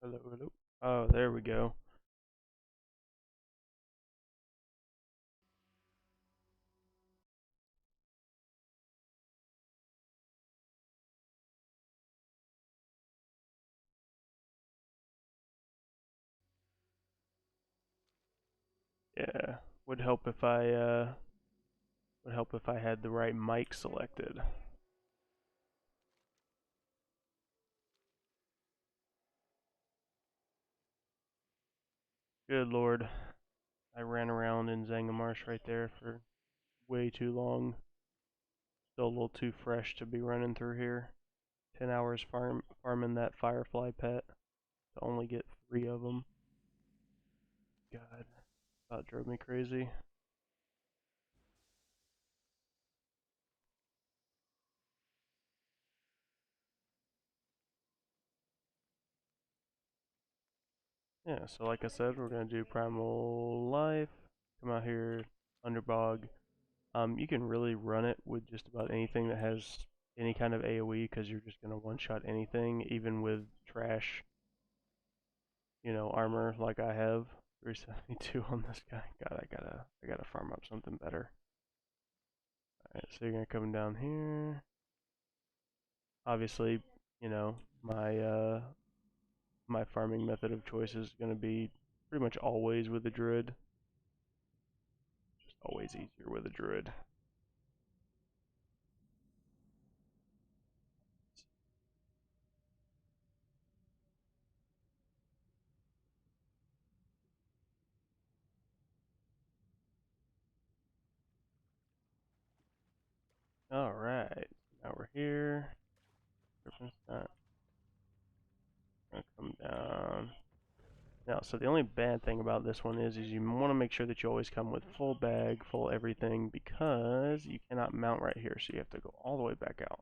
Hello, hello. Oh, there we go. Yeah, would help if I had the right mic selected. Good lord, I ran around in Zangamarsh right there for way too long. Still a little too fresh to be running through here. 10 hours farming that firefly pet to only get 3 of them. God, that drove me crazy. Yeah, so like I said, we're gonna do Primal Life. Come out here, Underbog. You can really run it with just about anything that has any kind of AoE because you're just gonna one-shot anything, even with trash, armor like I have. 372 on this guy. God, I gotta farm up something better. Alright, so you're gonna come down here. Obviously, my farming method of choice is gonna be pretty much always with a druid. Just always easier with a druid. Alright, now we're here. Gonna come down. Now, so the only bad thing about this one is you want to make sure that you always come with full bag, full everything, because you cannot mount right here, so you have to go all the way back out.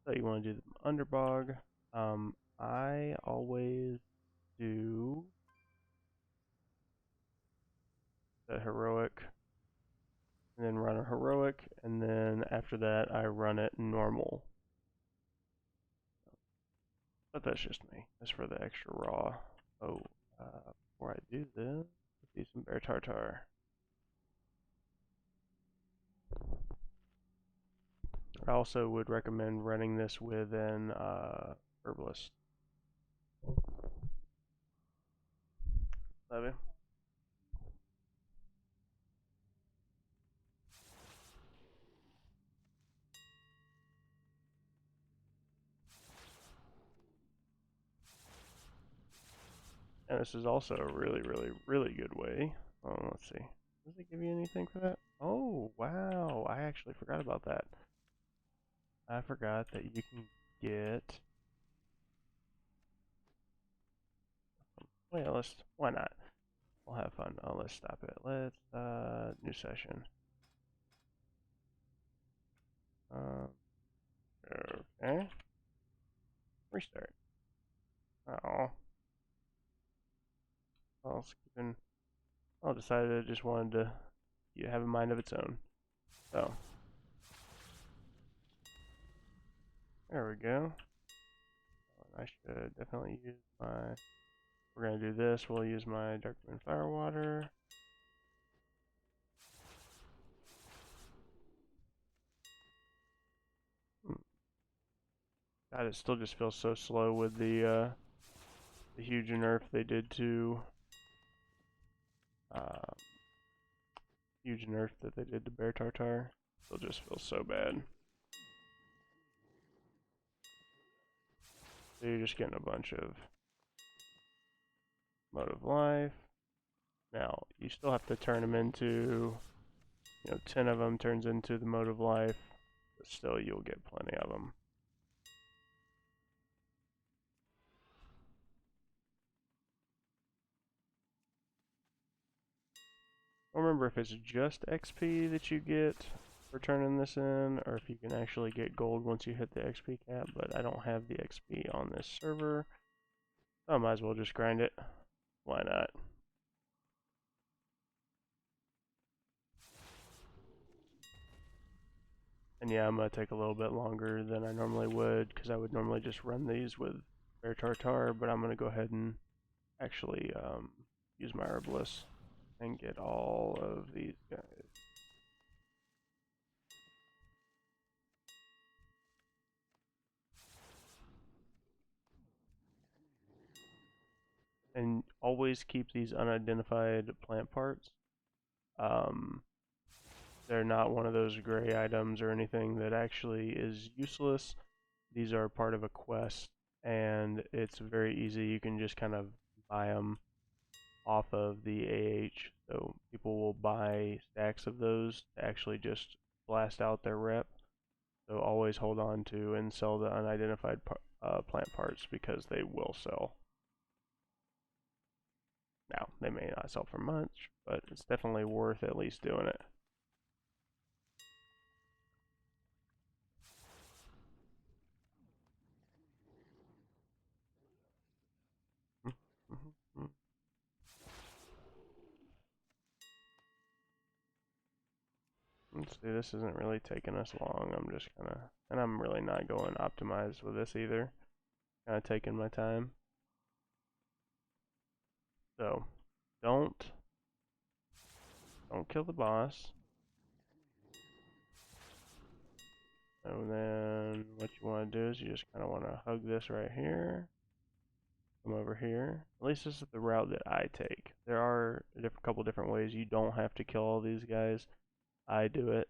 So you want to do the underbog. I always do the heroic, and then run a heroic, and then after that I run it normal. But that's just me. That's for the extra raw. Oh, before I do this, let's do some bear tartar. I also would recommend running this with an herbalist. Levy. And this is also a really, really, really good way. Let's see. Does it give you anything for that? Oh, wow. I actually forgot about that. I forgot that you can get... Well, why not? We'll have fun. Oh, let's stop it. New session. Um, okay. Restart. Oh. Well, I'll decided it just wanted to have a mind of its own. So, there we go. I should definitely use my... We're going to do this. We'll use my Dark Moon Firewater. God, it still just feels so slow with the huge nerf they did to... Uh, huge nerf that they did to Bear Tartar. Still just feels so bad. So you're just getting a bunch of Mode of Life. Now, you still have to turn them into... 10 of them turns into the Mode of Life. But still, you'll get plenty of them. I don't remember if it's just XP that you get for turning this in, or if you can actually get gold once you hit the XP cap, but I don't have the XP on this server. So I might as well just grind it. Why not? And yeah, I'm going to take a little bit longer than I normally would, because I would normally just run these with bear tartar, but I'm going to go ahead and actually use my herbalist and get all of these guys. And always keep these unidentified plant parts. Um, they're not one of those gray items or anything that actually is useless. These are part of a quest, and it's very easy. You can just kind of buy them off of the AH. So people will buy stacks of those to actually just blast out their rep. So always hold on to and sell the unidentified plant parts because they will sell. Now, they may not sell for much, but it's definitely worth at least doing it. Let's see, this isn't really taking us long. I'm just kind of, and I'm really not going optimized with this either. Kind of taking my time. So, don't kill the boss. And then what you want to do is you just kind of want to hug this right here. Come over here. At least this is the route that I take. There are a couple different ways. You don't have to kill all these guys. I do it.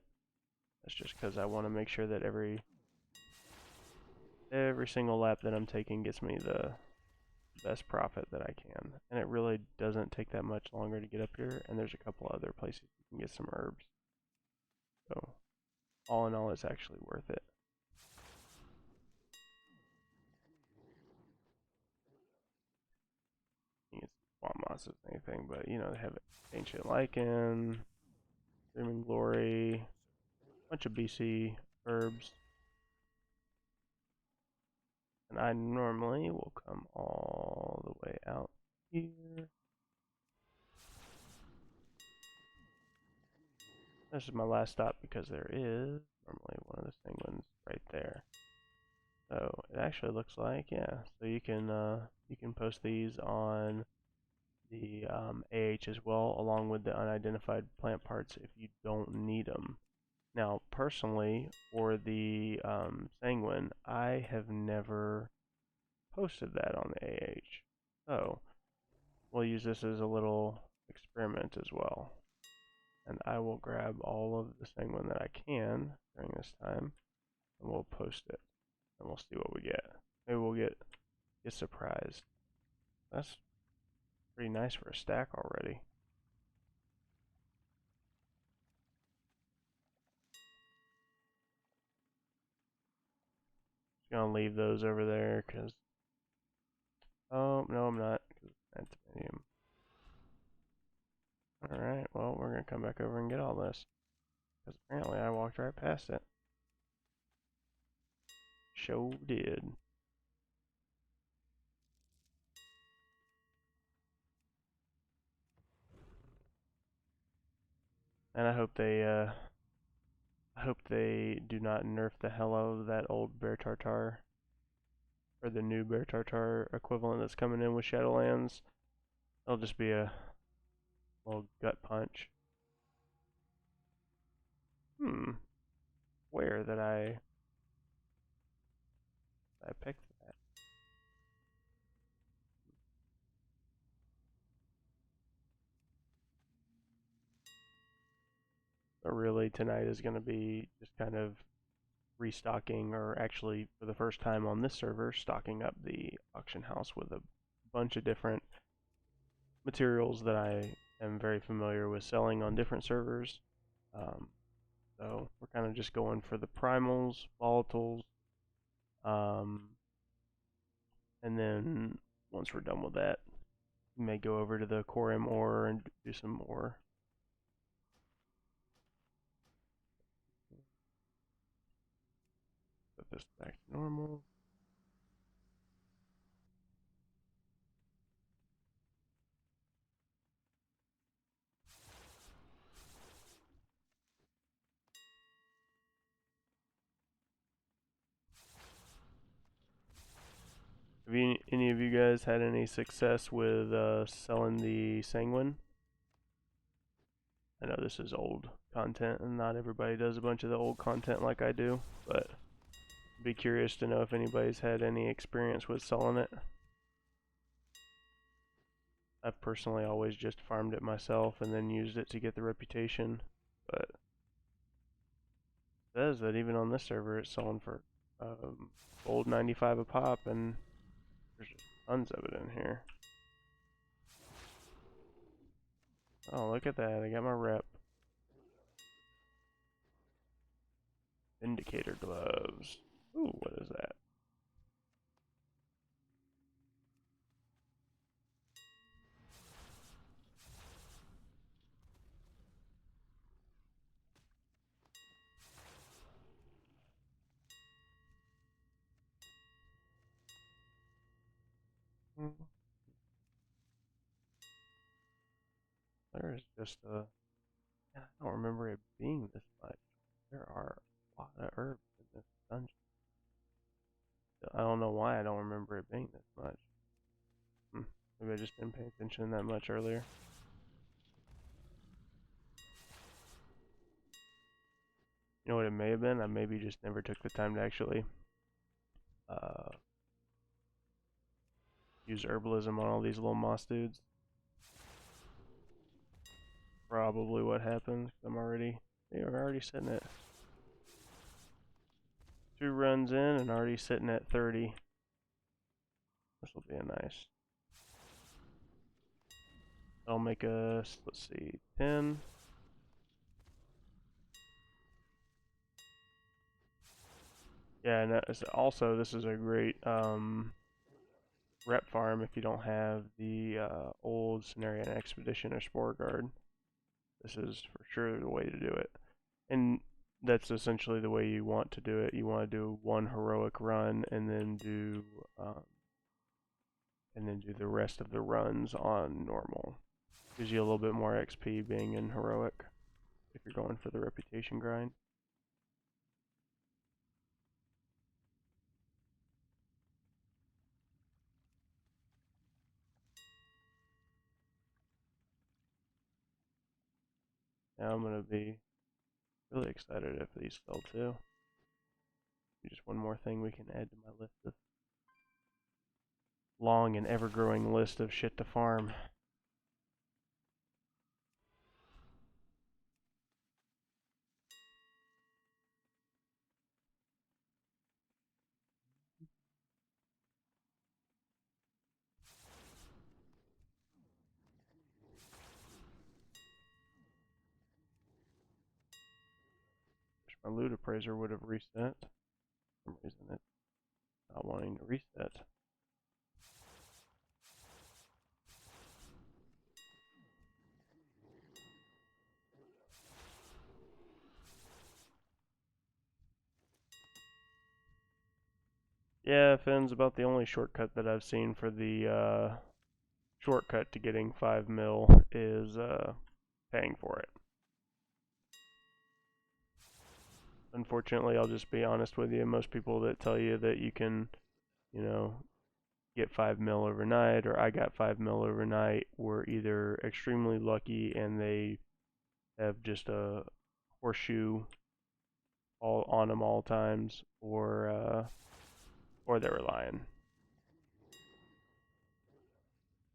That's just because I want to make sure that every single lap that I'm taking gets me the best profit that I can. And it really doesn't take that much longer to get up here. And there's a couple other places you can get some herbs. So all in all, it's actually worth it. You can see swamp mosses and anything, but you know, they have ancient lichen, screaming glory, a bunch of BC herbs. And I normally will come all the way out here. This is my last stop because there is normally one of the penguins right there. So it actually looks like, yeah. So you can post these on the AH as well, along with the unidentified plant parts if you don't need them. Now, personally, for the sanguine, I have never posted that on the AH. So we'll use this as a little experiment as well. And I will grab all of the sanguine that I can during this time, and we'll post it, and we'll see what we get. Maybe we'll get surprised. That's pretty nice for a stack already. Just gonna leave those over there because, oh no, I'm not, because that's medium. Alright, well, we're gonna come back over and get all this, because apparently I walked right past it. Sure did. And I hope they do not nerf the hell out of that old bear tartar, or the new bear tartar equivalent that's coming in with Shadowlands. It'll just be a little gut punch. Where that I picked that? But really, tonight is going to be just kind of restocking, or actually for the first time on this server, stocking up the auction house with a bunch of different materials that I am very familiar with selling on different servers. So we're kind of just going for the primals, volatiles, and then once we're done with that, we may go over to the core M ore and do some more. Put this back to normal. Have any of you guys had any success with selling the sanguine? I know this is old content, and not everybody does a bunch of the old content like I do, but I'd be curious to know if anybody's had any experience with selling it. I've personally always just farmed it myself and then used it to get the reputation, but it says that even on this server it's selling for gold 95 a pop, and there's just tons of it in here. Oh, look at that, I got my rep. Indicator gloves. Ooh, what is that? There's just a... I don't remember it being this much. There are a lot of herbs in this dungeon. I don't know why I don't remember it being this much. Maybe I just didn't pay attention that much earlier. You know what it may have been? I maybe just never took the time to actually uh, use herbalism on all these little moss dudes. Probably what happened. We're already sitting at 2 runs in and already sitting at 30. This will be a nice. I'll make us, let's see, 10. Yeah, and also this is a great rep farm if you don't have the old Cenarian Expedition or Spore Guard. This is for sure the way to do it. And that's essentially the way you want to do it. You want to do one heroic run and then do the rest of the runs on normal. Gives you a little bit more XP being in heroic if you're going for the reputation grind. Now I'm gonna be really excited if these sell too. Just one more thing we can add to my list of long and ever-growing list of shit to farm. Wish my loot appraiser would have reset. For some reason it's not wanting to reset. Yeah, Finn's about the only shortcut that I've seen for the shortcut to getting 5 mil is paying for it. Unfortunately, I'll just be honest with you, most people that tell you that you can, you know, get 5 mil overnight or I got 5 mil overnight were either extremely lucky and they have just a horseshoe all on them all times, or they were lying.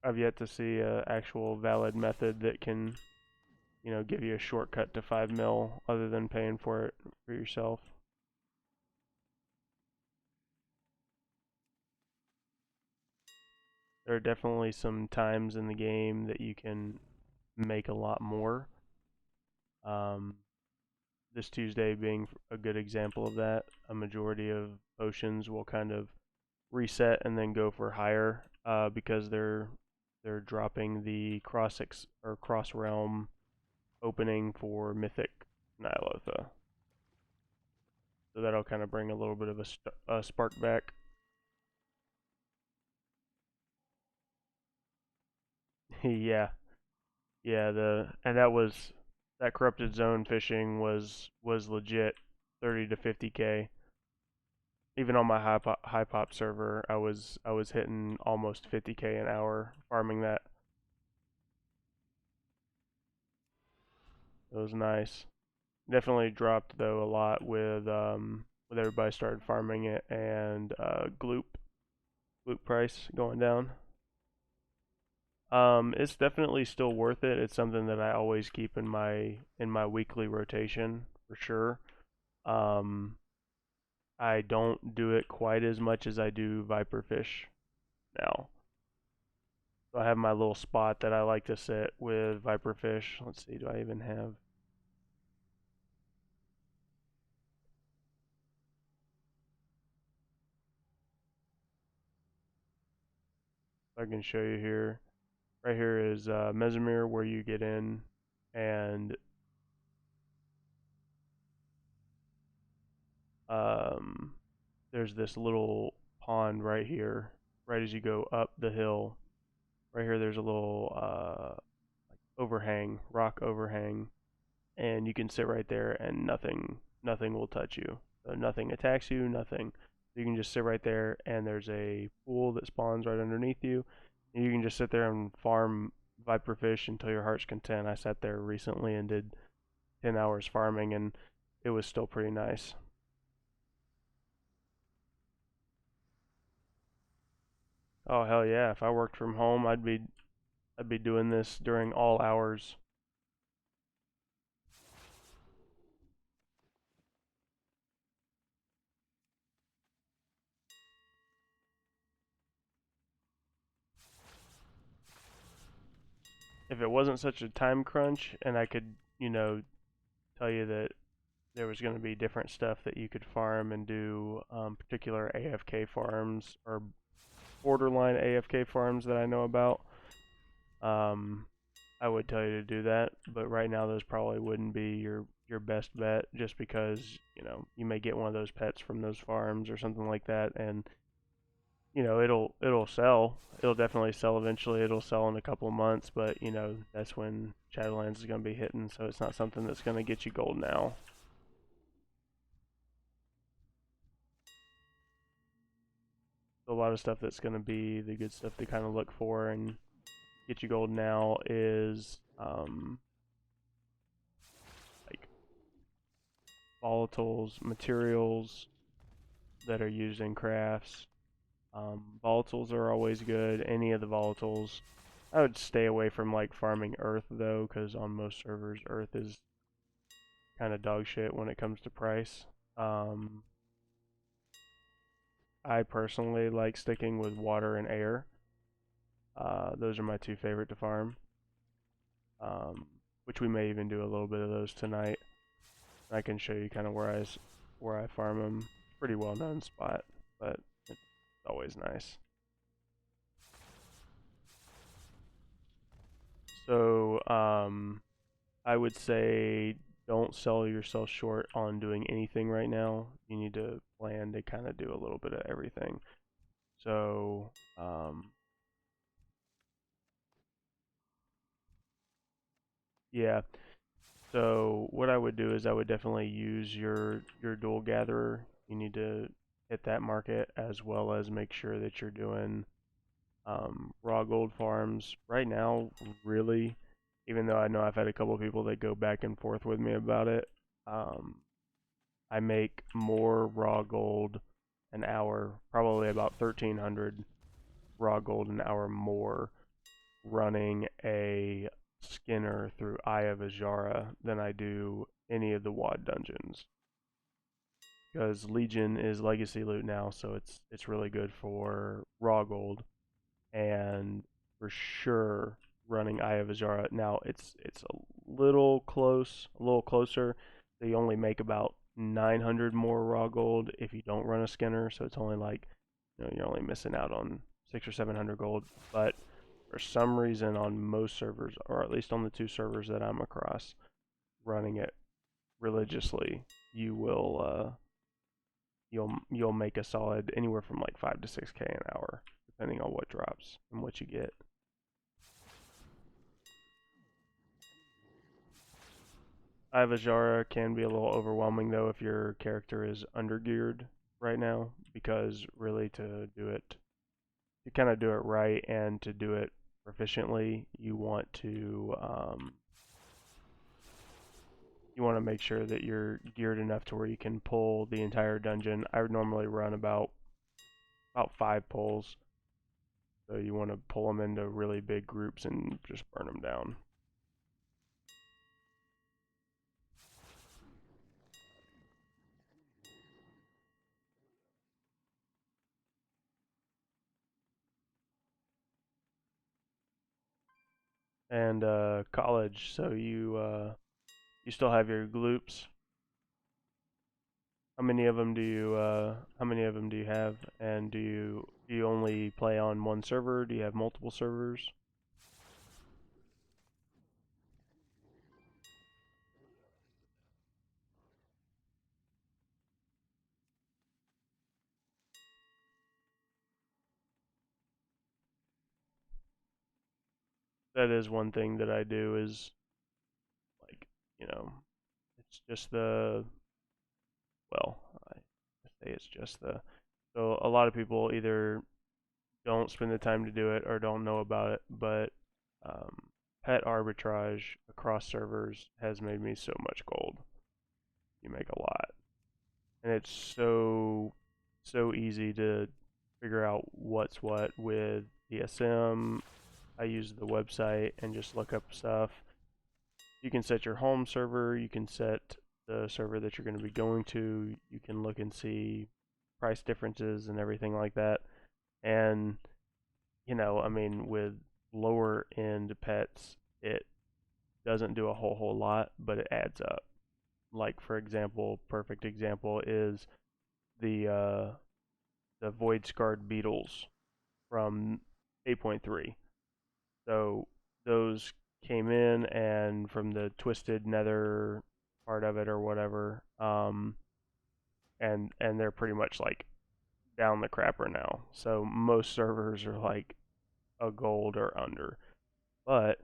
I've yet to see an actual valid method that can, give you a shortcut to 5 mil other than paying for it for yourself. There are definitely some times in the game that you can make a lot more. This Tuesday being a good example of that. A majority of potions will kind of reset and then go for higher because they're dropping the cross realm opening for Mythic Nihilotha. So that'll kind of bring a little bit of a spark back. Yeah, and that corrupted zone fishing was legit 30 to 50k. Even on my high pop server, I was hitting almost 50k an hour farming that. It was nice. Definitely dropped though a lot with everybody started farming it and gloop price going down. It's definitely still worth it. It's something that I always keep in my weekly rotation for sure. Um, I don't do it quite as much as I do viperfish now. So I have my little spot that I like to sit with viperfish. Let's see, do I even have? I can show you here. Right here is Mesomere, where you get in, and um, there's this little pond right here, right as you go up the hill. Right here, there's a little overhang, rock overhang, and you can sit right there, and nothing will touch you. So nothing attacks you, nothing. You can just sit right there, and there's a pool that spawns right underneath you, and you can just sit there and farm viperfish until your heart's content. I sat there recently and did 10 hours farming, and it was still pretty nice. Oh hell yeah! If I worked from home, I'd be doing this during all hours. If it wasn't such a time crunch, and I could, tell you that there was going to be different stuff that you could farm and do, particular AFK farms or borderline AFK farms that I know about. Um, I would tell you to do that, but right now those probably wouldn't be your best bet, just because you may get one of those pets from those farms or something like that, and it'll sell. It'll definitely sell eventually. It'll sell in a couple of months, but that's when Shadowlands is going to be hitting, so it's not something that's going to get you gold now. So a lot of stuff that's going to be the good stuff to kind of look for and get you gold now is like volatiles, materials that are used in crafts. Volatiles are always good. Any of the volatiles. I would stay away from like farming earth though, because on most servers, earth is kind of dog shit when it comes to price. Um, I personally like sticking with water and air. Those are my two favorite to farm. Um, which we may even do a little bit of those tonight. I can show you kind of where I farm them. Pretty well known spot, but it's always nice. So I would say don't sell yourself short on doing anything right now. You need to plan to kind of do a little bit of everything. So yeah. So what I would do is I would definitely use your dual gatherer. You need to hit that market, as well as make sure that you're doing raw gold farms. Right now, really, even though I know I've had a couple of people that go back and forth with me about it, um, I make more raw gold an hour, probably about 1,300 raw gold an hour more running a Skinner through Eye of Azara than I do any of the WoD dungeons. Because Legion is legacy loot now, so it's really good for raw gold, and for sure running Eye of Azara. Now it's a little close, a little closer. They only make about 900 more raw gold if you don't run a Skinner, so it's only like you're only missing out on 600 or 700 gold. But for some reason, on most servers, or at least on the two servers that I'm across, running it religiously, you'll make a solid anywhere from like 5 to 6k an hour, depending on what drops and what you get. Ivajara can be a little overwhelming though if your character is undergeared right now, because really to kind of do it right and to do it proficiently, you want to make sure that you're geared enough to where you can pull the entire dungeon. I would normally run about 5 pulls, so you want to pull them into really big groups and just burn them down. And college, so you still have your gloops. How many of them do you have? And do you only play on one server? Do you have multiple servers? That is one thing that I do is like, you know, it's just the well, I say it's just the so a lot of people either don't spend the time to do it or don't know about it, but um, pet arbitrage across servers has made me so much gold. You make a lot, and it's so easy to figure out what's what with DSM. I use the website and just look up stuff. You can set your home server, you can set the server that you're going to be going to, you can look and see price differences and everything like that. And, I mean, with lower end pets, it doesn't do a whole lot, but it adds up. Like, for example, perfect example is the void scarred beetles from 8.3. So those came in and from the twisted nether part of it or whatever, and they're pretty much like down the crapper now. So most servers are like a gold or under. But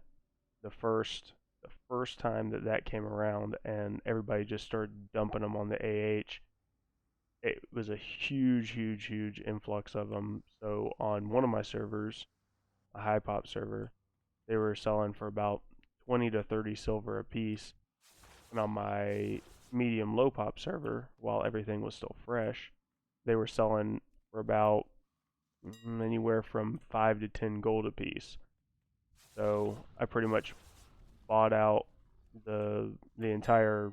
the first the first time that came around and everybody just started dumping them on the AH, it was a huge influx of them. So on one of my servers, a high pop server, they were selling for about 20 to 30 silver a piece. And on my medium low pop server, while everything was still fresh, they were selling for about anywhere from 5 to 10 gold a piece. So I pretty much bought out the entire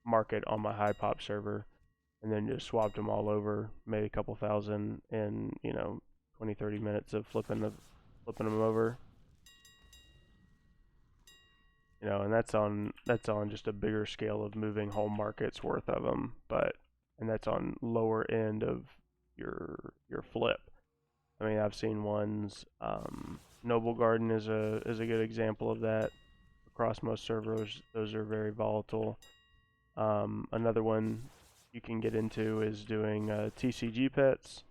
market on my high pop server and then just swapped them all over, made a couple thousand in, 20 30 minutes of flipping them over. And that's on just a bigger scale of moving whole markets worth of them, and that's on lower end of your flip. I mean, I've seen ones. Noble Garden is a good example of that. Across most servers, those are very volatile. Another one you can get into is doing TCG pets.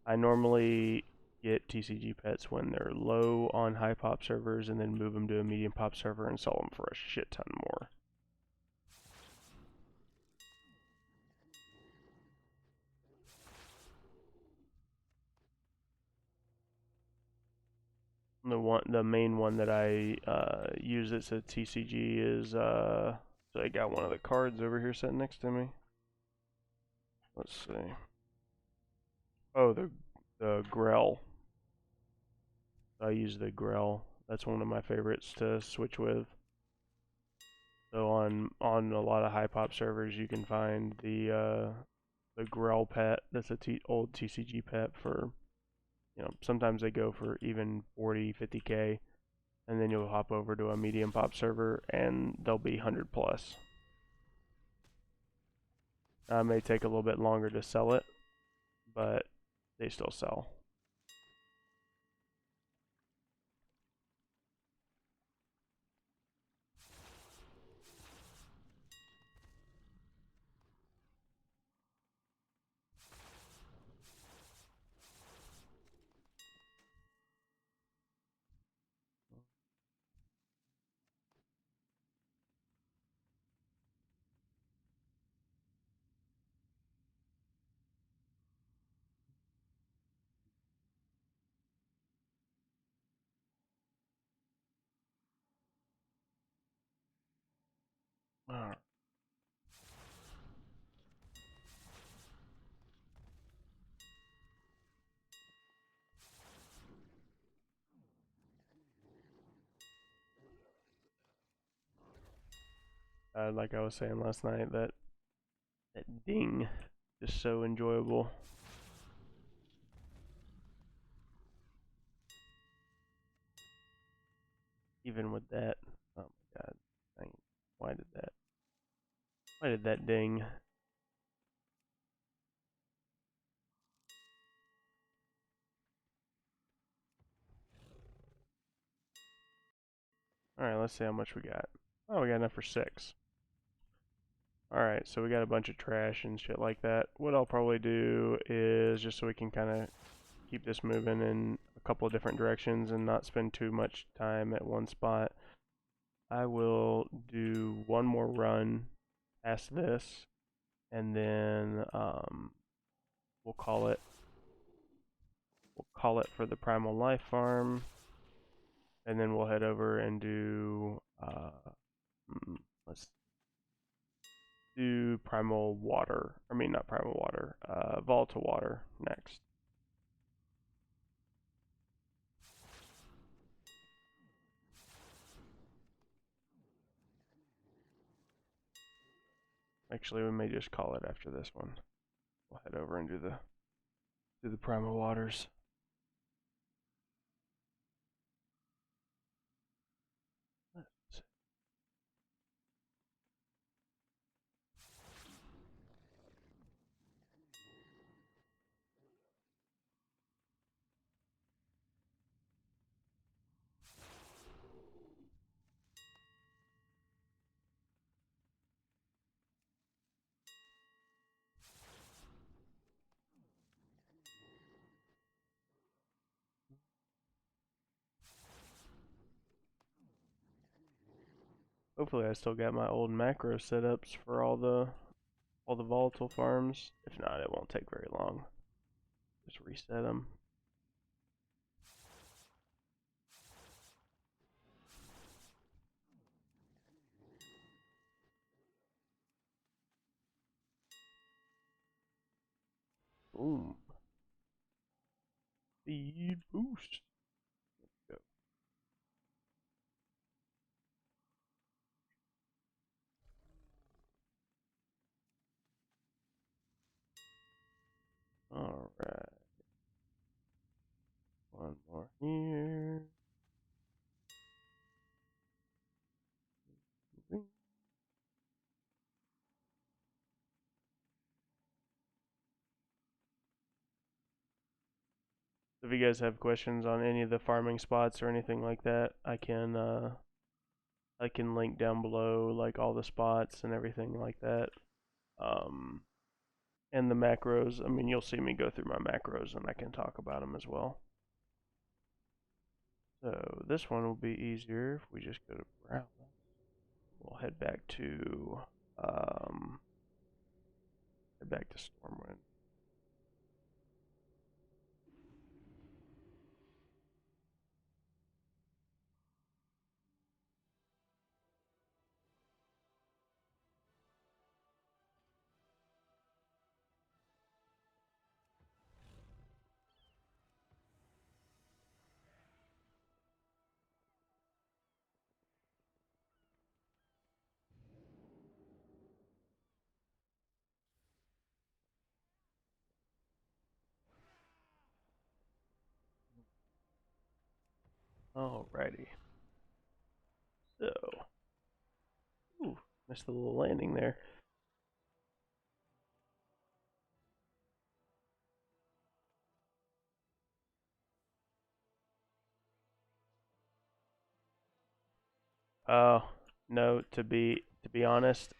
I normally get TCG pets when they're low on high pop servers and then move them to a medium pop server and sell them for a shit ton more. The main one that I use that's a TCG is so I got one of the cards over here sitting next to me. Let's see. Oh, the Grell. I use the Grell. That's one of my favorites to switch with. So on a lot of high pop servers, you can find the Grell pet. That's old TCG pet for sometimes they go for even 40, 50k, and then you'll hop over to a medium pop server and they'll be 100 plus. May take a little bit longer to sell it, but they still sell. Alright. Like I was saying last night, that ding is so enjoyable. Even with that, oh my god, dang, why did that ding? Alright, let's see how much we got. Oh, we got enough for 6. Alright, so we got a bunch of trash and shit like that. What I'll probably do is, just so we can kind of keep this moving in a couple of different directions and not spend too much time at one spot, I will do one more run past this, and then we'll call it for the Primal Life Farm, and then we'll head over and do let's do Primal Water. I mean, not Primal Water. Volatile Water next. Actually, we may just call it after this one. We'll head over and do the Primal Waters. Hopefully, I still got my old macro setups for all the volatile farms. If not, it won't take very long. Just reset them. Boom. Speed boost. Go. Alright. One more here. If you guys have questions on any of the farming spots or anything like that, I can link down below like all the spots and everything like that. And the macros, I mean, you'll see me go through my macros and I can talk about them as well. So this one will be easier if we just go to browse. We'll head back to Stormwind. Alrighty. So, ooh, missed a little landing there. No, to be honest,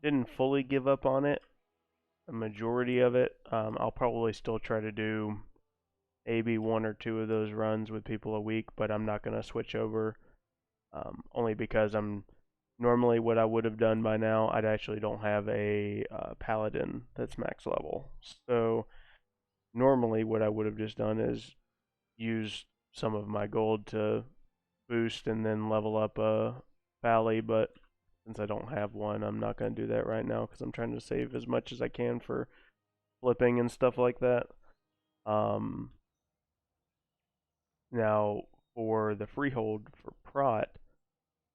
didn't fully give up on it. A majority of it, I'll probably still try to do maybe 1 or 2 of those runs with people a week, but I'm not gonna switch over. Only because I'm normally what I would have done by now. I actually don't have a paladin that's max level, so normally what I would have just done is use some of my gold to boost and then level up a valley, but since I don't have one, I'm not going to do that right now because I'm trying to save as much as I can for flipping and stuff like that. Um, Now for the freehold for Prot,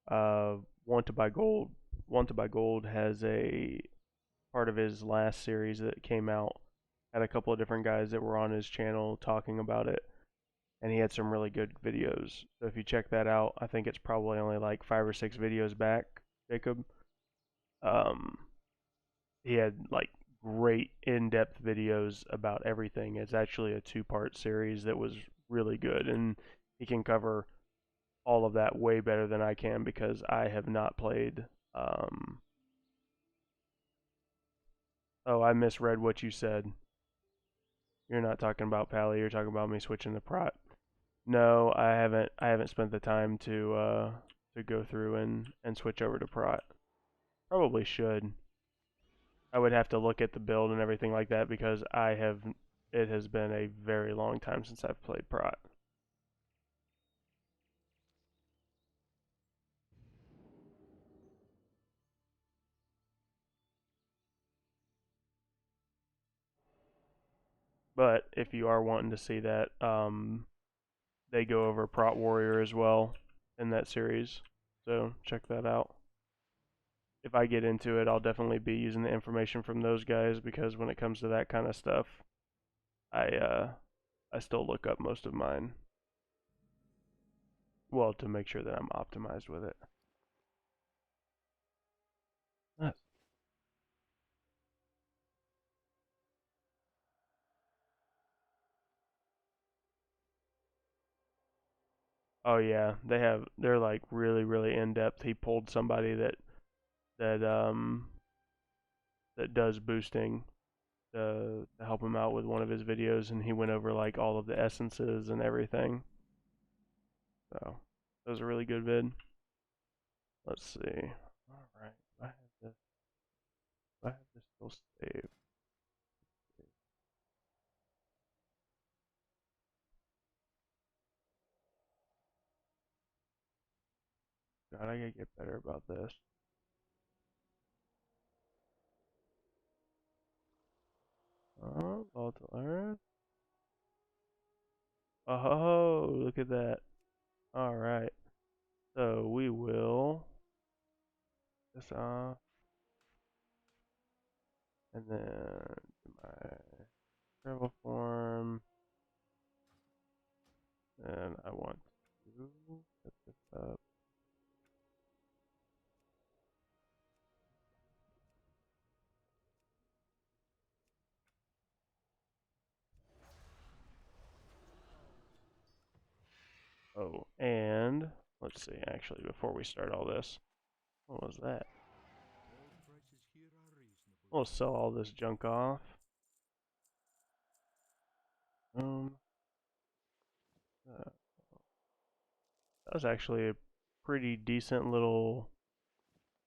uh, Want to Buy Gold. Want to Buy Gold has a part of his last series that came out. Had a couple of different guys that were on his channel talking about it, and he had some really good videos. So if you check that out, I think it's probably only like 5 or 6 videos back, Jacob. Um, he had like great in-depth videos about everything. It's actually a two-part series that was really good, and he can cover all of that way better than I can because I have not played. Um, oh, I misread what you said. You're not talking about Pally. You're talking about me switching to Prot. No, I haven't. I haven't spent the time to go through and switch over to Prot. Probably should. I would have to look at the build and everything like that because I have. It has been a very long time since I've played Prot. But if you are wanting to see that, they go over Prot Warrior as well in that series. So check that out. If I get into it, I'll definitely be using the information from those guys because when it comes to that kind of stuff, I uh, I still look up most of mine. Well, to make sure that I'm optimized with it. Oh yeah, they're like really in depth. He pulled somebody that that does boosting to help him out with one of his videos, and he went over like all of the essences and everything. So that was a really good vid. Let's see. All right, I have this still saved. God, I gotta get better about this. Oh, volatile earth. Oh, look at that. All right. So we will this off, and then my travel form, and I want to set this up. Oh, and let's see. Actually, before we start all this, what was that? We'll sell all this junk off. Um, uh, that was actually a pretty decent little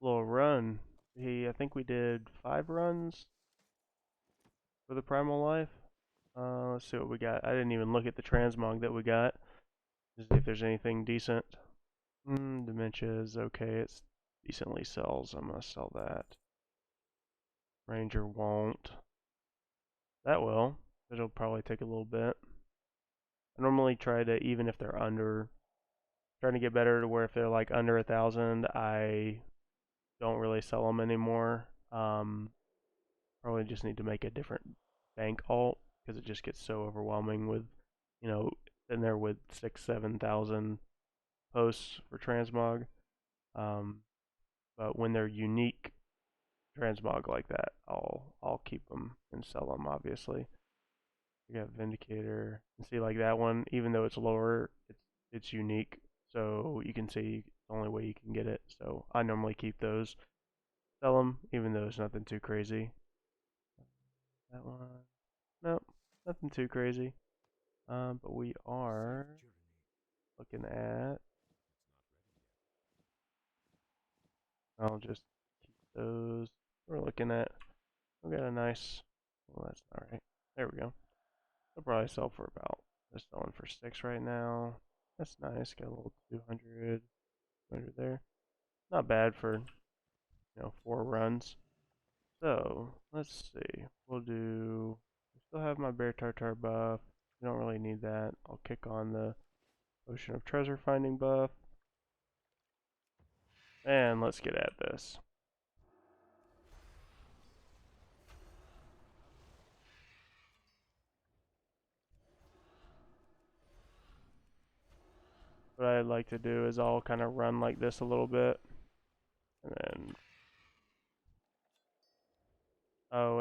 run. I think we did 5 runs for the Primal Life. Let's see what we got. I didn't even look at the transmog that we got to see if there's anything decent. Dementia is okay. It decently sells. I'm gonna sell that. Ranger won't. That will. It'll probably take a little bit. I normally try to, even if they're under, trying to get better to where if they're like under 1,000, I don't really sell them anymore. Probably just need to make a different bank alt because it just gets so overwhelming with, in there with 6, 7,000 posts for transmog. Um, but when they're unique transmog like that, I'll keep them and sell them. Obviously, we got Vindicator. And see, like that one, even though it's lower, it's unique, so you can see the only way you can get it. So I normally keep those, sell them, even though it's nothing too crazy. That one, nope, nothing too crazy. But we are looking at. I'll just keep those. We're looking at. We got a nice. Well, that's not right. There we go. I'll probably sell for about. They're selling for 6 right now. That's nice. Got a little 200 there. Not bad for 4 runs. So let's see. I still have my bear tartar buff. We don't really need that. I'll kick on the Ocean of Treasure Finding buff. And let's get at this. What I'd like to do is I'll kind of run like this a little bit. And then, oh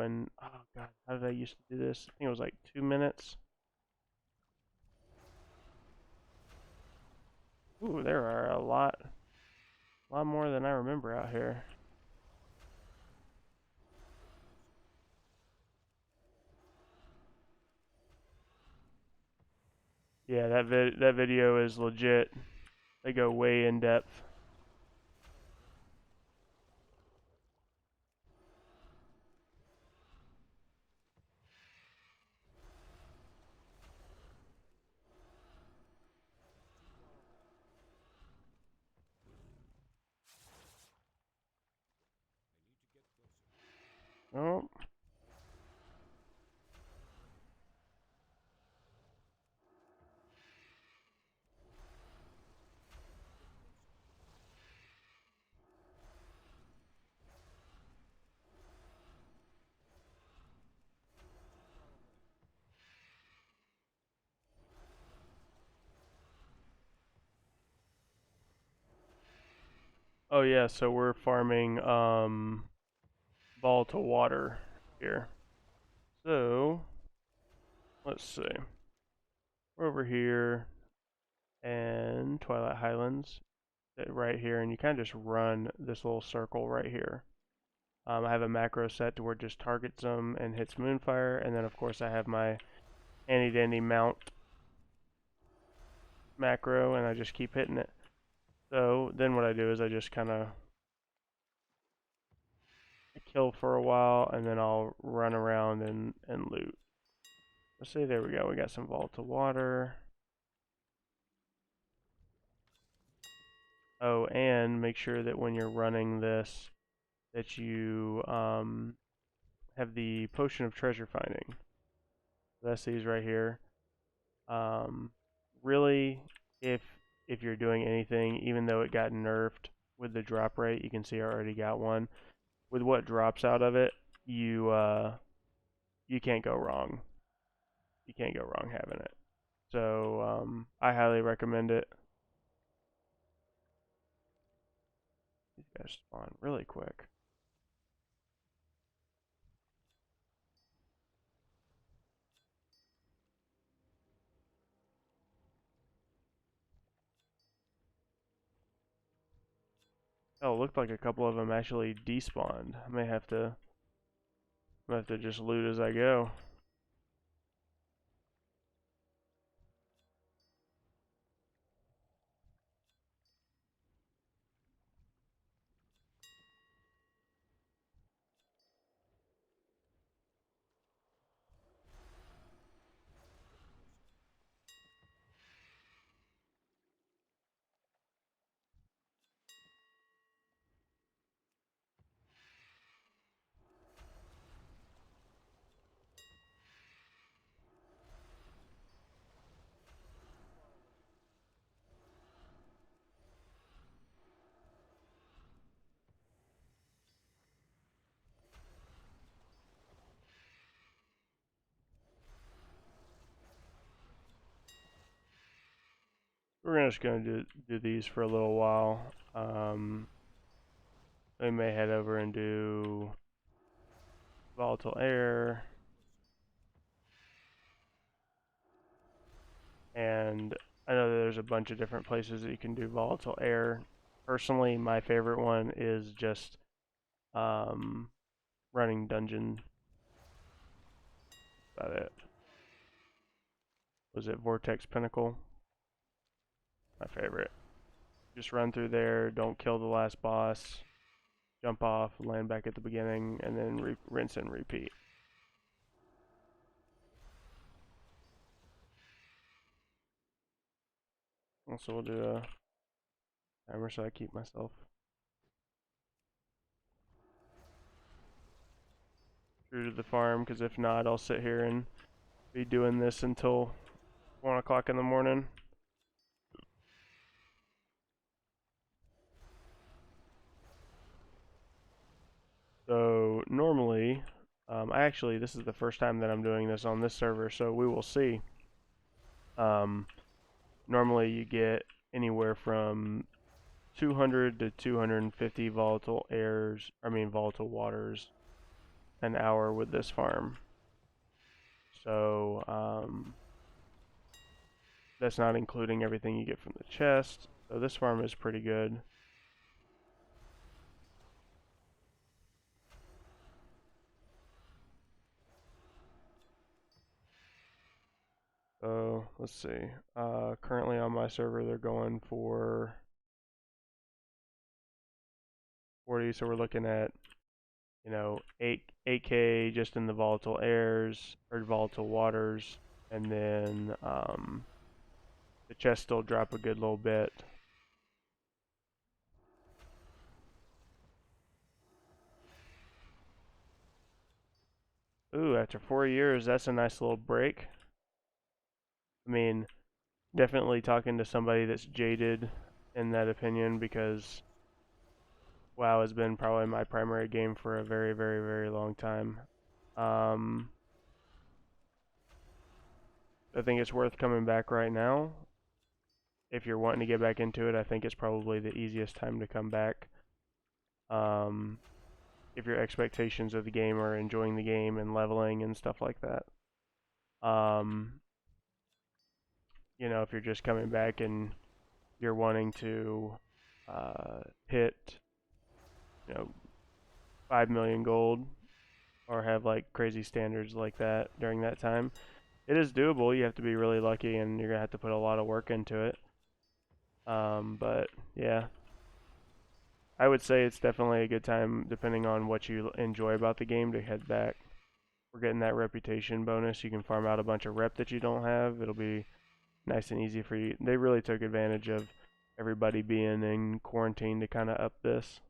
god, how did I used to do this? I think it was like 2 minutes. Ooh, there are a lot more than I remember out here. Yeah, that video is legit. They go way in depth. Oh, oh yeah. So we're farming volatile water here. So let's see. We're over here and Twilight Highlands right here, and you kind of just run this little circle right here. I have a macro set to where it just targets them and hits Moonfire, and then of course I have my handy dandy mount macro, and I just keep hitting it. So then what I do is I just kind of kill for a while, and then I'll run around and loot. Let's see, there we go. We got some volatile water. Oh, and make sure that when you're running this, that you have the potion of treasure finding. That's these right here. Um, really, if if you're doing anything, even though it got nerfed with the drop rate, you can see I already got one. With what drops out of it, you can't go wrong. You can't go wrong having it. So I highly recommend it. These guys spawn really quick. Oh, it looked like a couple of them actually despawned. I may have to just loot as I go. We're just gonna do these for a little while. We may head over and do volatile air, and I know that there's a bunch of different places that you can do volatile air. Personally, my favorite one is just um, running dungeon. About it. Was it Vortex Pinnacle? My favorite. Just run through there, don't kill the last boss, jump off, land back at the beginning, and then rinse and repeat. Also, we'll do a timer so I keep myself through to the farm, because if not, I'll sit here and be doing this until 1 o'clock in the morning. So normally, this is the first time that I'm doing this on this server, so we will see. Um, Normally you get anywhere from 200 to 250 volatile waters an hour with this farm. So that's not including everything you get from the chest. So this farm is pretty good. So let's see. Currently on my server, they're going for 40. So we're looking at 8K just in the volatile airs or volatile waters, and then the chest still drop a good little bit. Ooh, after 4 years, that's a nice little break. I mean, definitely talking to somebody that's jaded in that opinion, because WoW has been probably my primary game for a very, very, very long time. Um, I think it's worth coming back right now. If you're wanting to get back into it, I think it's probably the easiest time to come back. Um, if your expectations of the game are enjoying the game and leveling and stuff like that. Um, if you're just coming back and you're wanting to hit, you know, 5 million gold or have like crazy standards like that during that time, it is doable. You have to be really lucky and you're gonna have to put a lot of work into it. But yeah, I would say it's definitely a good time, depending on what you enjoy about the game, to head back. We're getting that reputation bonus. You can farm out a bunch of rep that you don't have. It'll be nice and easy for you. They really took advantage of everybody being in quarantine to kind of up this.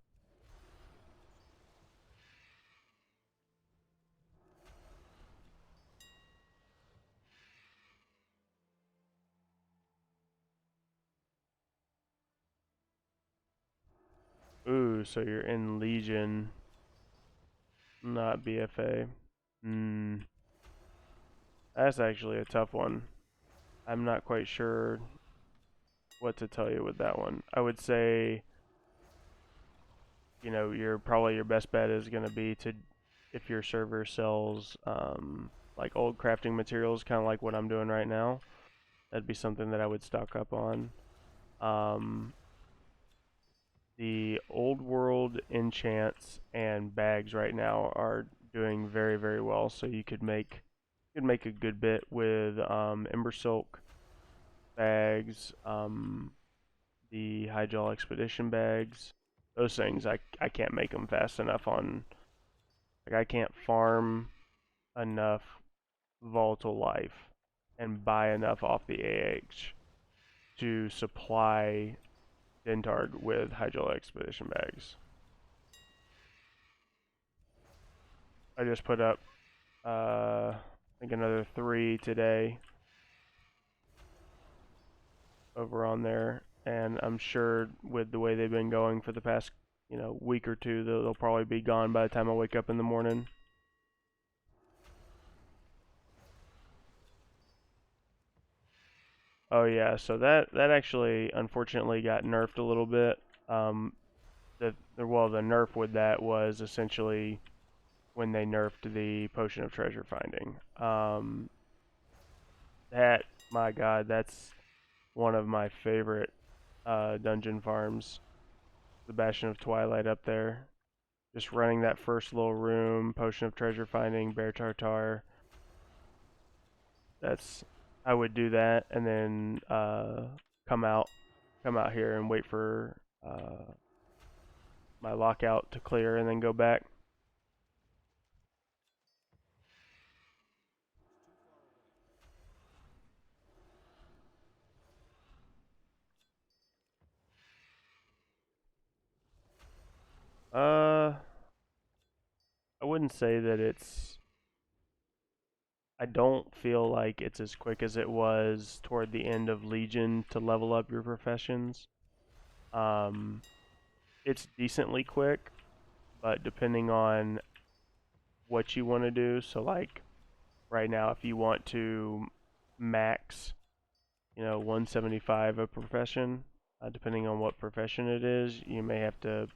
Ooh, so you're in Legion, not BFA. Hmm, that's actually a tough one. I'm not quite sure what to tell you with that one. I would say, your best bet is going to be to, if your server sells like old crafting materials, kind of like what I'm doing right now, that'd be something that I would stock up on. Um, the old world enchants and bags right now are doing very, very well, so you could make a good bit with Ember Silk bags, the High Gel Expedition bags. Those things, I can't make them fast enough on. Like, I can't farm enough volatile life and buy enough off the AH to supply Dentard with High Gel Expedition bags. I just put up, I think, another 3 today over on there, and I'm sure with the way they've been going for the past, week or two, they'll probably be gone by the time I wake up in the morning. Oh yeah, so that actually unfortunately got nerfed a little bit. Um, the nerf with that was essentially when they nerfed the potion of treasure finding. That, my God, that's one of my favorite dungeon farms. The Bastion of Twilight up there. Just running that first little room, potion of treasure finding, bear tartar. That's I would do that, and then come out come out here and wait for my lockout to clear, and then go back. Uh, I wouldn't say that I don't feel like it's as quick as it was toward the end of Legion to level up your professions. Um, it's decently quick, but depending on what you want to do, so like right now, if you want to max, 175 a profession, depending on what profession it is, you may have to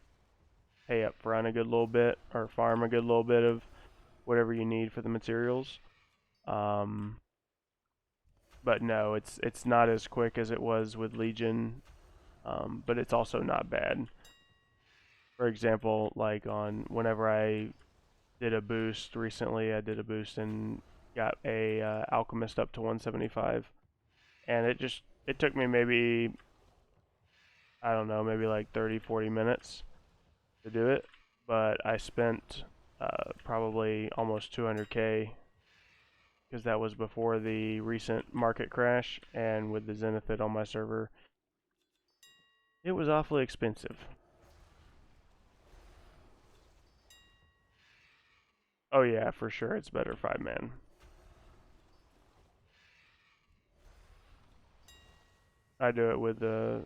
pay up front a good little bit or farm a good little bit of whatever you need for the materials. Um, but no, it's not as quick as it was with Legion, but it's also not bad. For example, like on whenever I did a boost recently, I did a boost and got a alchemist up to 175, and it took me maybe, I don't know, maybe like 30-40 minutes to do it, but I spent probably almost 200k because that was before the recent market crash, and with the Zenithid on my server, it was awfully expensive. Oh yeah, for sure, it's better 5-man. I do it with the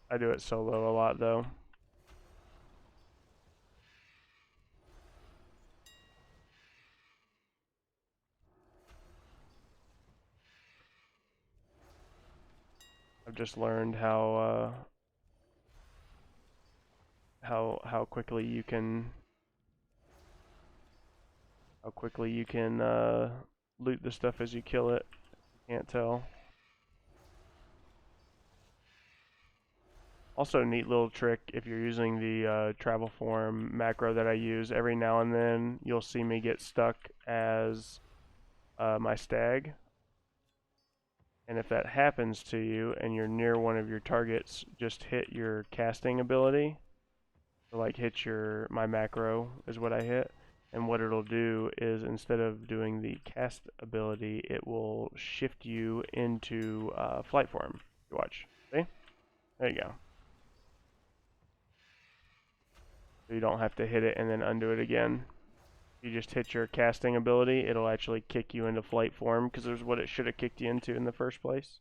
I do it solo a lot though. I've just learned how quickly you can loot the stuff as you kill it. Can't tell. Also, a neat little trick if you're using the travel form macro that I use. Every now and then, you'll see me get stuck as my stag, and if that happens to you and you're near one of your targets, just hit your casting ability. So like hit my macro is what I hit, and what it'll do is instead of doing the cast ability, it will shift you into flight form. You watch. See? There you go. So you don't have to hit it and then undo it again. You just hit your casting ability, it'll actually kick you into flight form because there's what it should have kicked you into in the first place.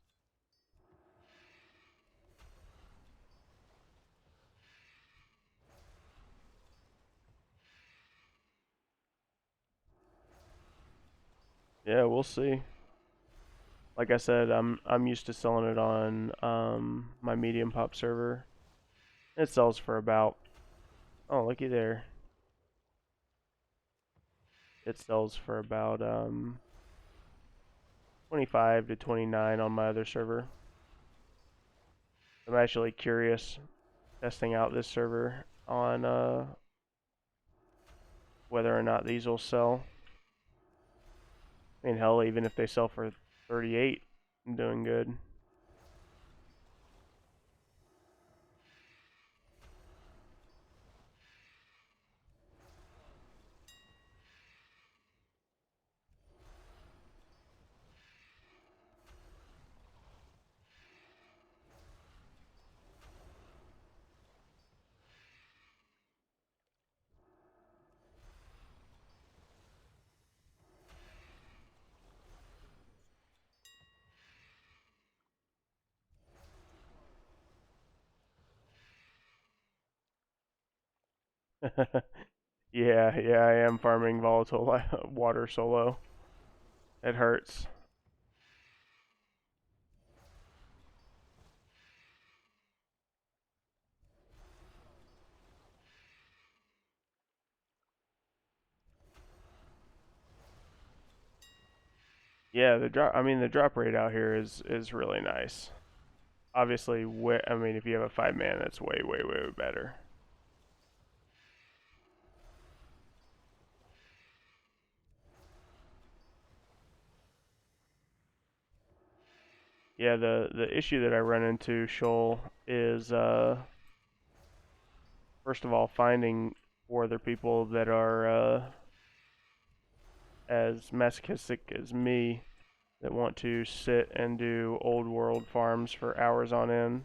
Yeah, we'll see. Like I said, I'm used to selling it on my medium pop server. It sells for about, oh looky there. It sells for about 25 to 29 on my other server. I'm actually curious testing out this server on whether or not these will sell. I mean, hell, even if they sell for 38, I'm doing good. Yeah, I am farming volatile water solo. It hurts. Yeah, the drop rate out here is really nice. Obviously, I mean, if you have a 5-man, that's way better. Yeah, the issue that I run into, Shoal, is first of all finding 4 other people that are as masochistic as me that want to sit and do old world farms for hours on end.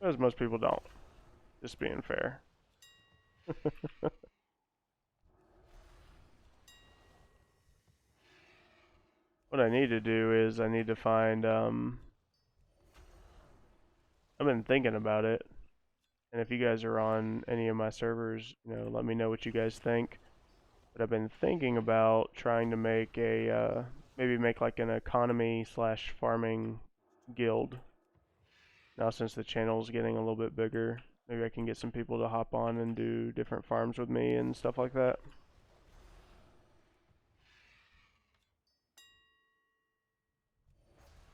Because most people don't. Just being fair. What I need to do is I need to find, I've been thinking about it, and if you guys are on any of my servers, let me know what you guys think. But I've been thinking about trying to make maybe make like an economy slash farming guild. Now since the channel is getting a little bit bigger, maybe I can get some people to hop on and do different farms with me and stuff like that.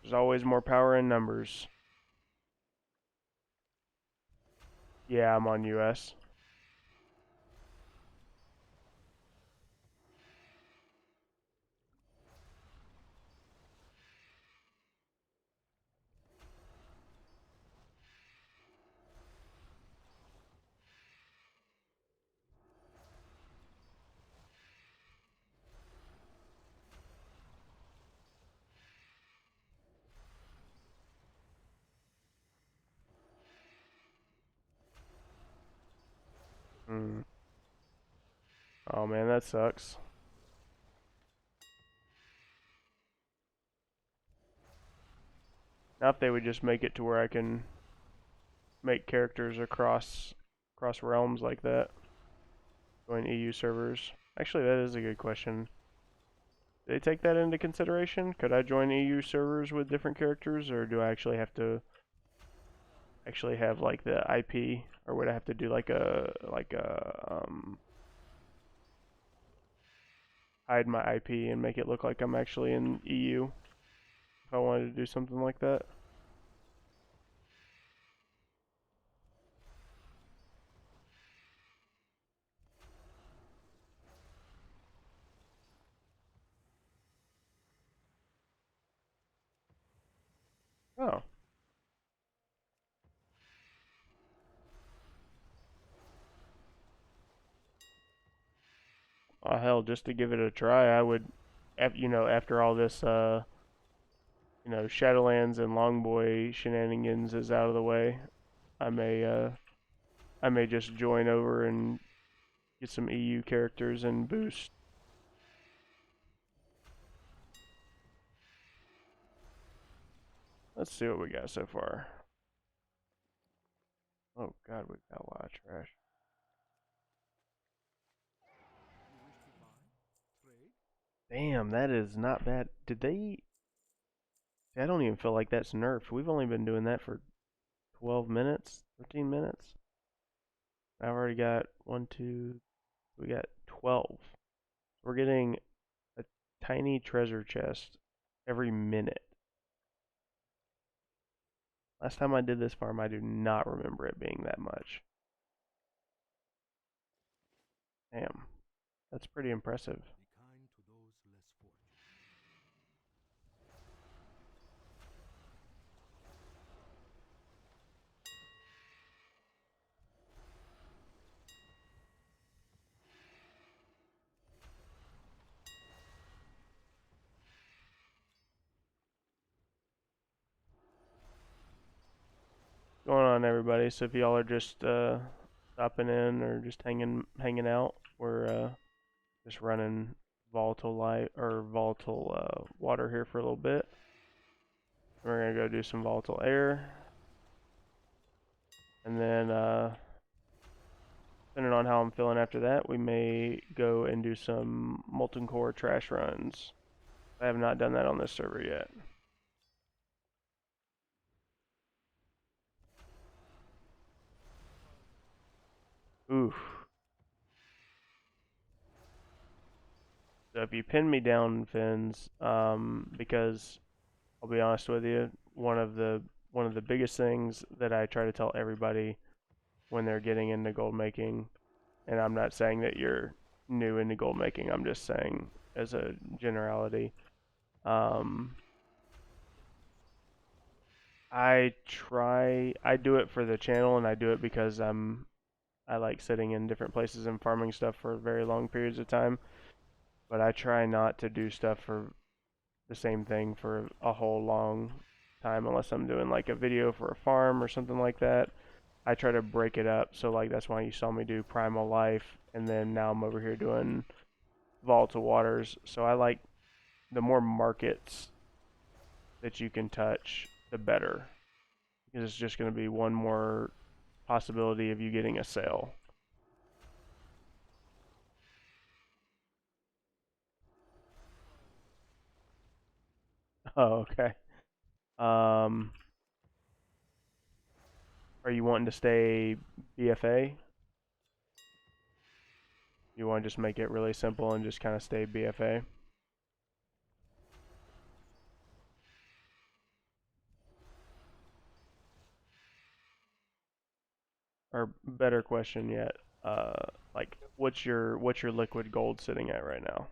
There's always more power in numbers. Yeah, I'm on US. Hmm. Oh man, that sucks. Now if they would just make it to where I can make characters across realms like that, join EU servers. Actually, that is a good question. Do they take that into consideration? Could I join EU servers with different characters, or do I actually have to actually have like the IP, or would I have to do like a hide my IP and make it look like I'm actually in EU if I wanted to do something like that? Oh, oh hell, just to give it a try, I would, after all this, Shadowlands and Longboy shenanigans is out of the way, I may, uh, I may just join over and get some EU characters and boost. Let's see what we got so far. Oh god, we've got a lot of trash. Damn, that is not bad. Did they... I don't even feel like that's nerfed. We've only been doing that for 12 minutes, 13 minutes. I've already got one, two, we got 12. We're getting a tiny treasure chest every minute. Last time I did this farm, I do not remember it being that much. Damn, that's pretty impressive. What's going on, everybody? So if y'all are just stopping in or just hanging out, we're just running volatile light or volatile water here for a little bit. We're gonna go do some volatile air, and then depending on how I'm feeling after that, we may go and do some molten core trash runs. I have not done that on this server yet. Oof. So if you pin me down, Fins, because I'll be honest with you, one of the biggest things that I try to tell everybody when they're getting into gold making, and I'm not saying that you're new into gold making, I'm just saying as a generality. Um, I do it for the channel, and I do it because I like sitting in different places and farming stuff for very long periods of time. But I try not to do stuff for the same thing for a whole long time unless I'm doing like a video for a farm or something like that. I try to break it up. So like that's why you saw me do Primal Life, and then now I'm over here doing Volatile Waters. So I like the more markets that you can touch, the better, because it's just going to be one more possibility of you getting a sale. Oh, okay. Um, are you wanting to stay BFA? You want to just make it really simple and just kind of stay BFA? Or better question yet, like what's your liquid gold sitting at right now?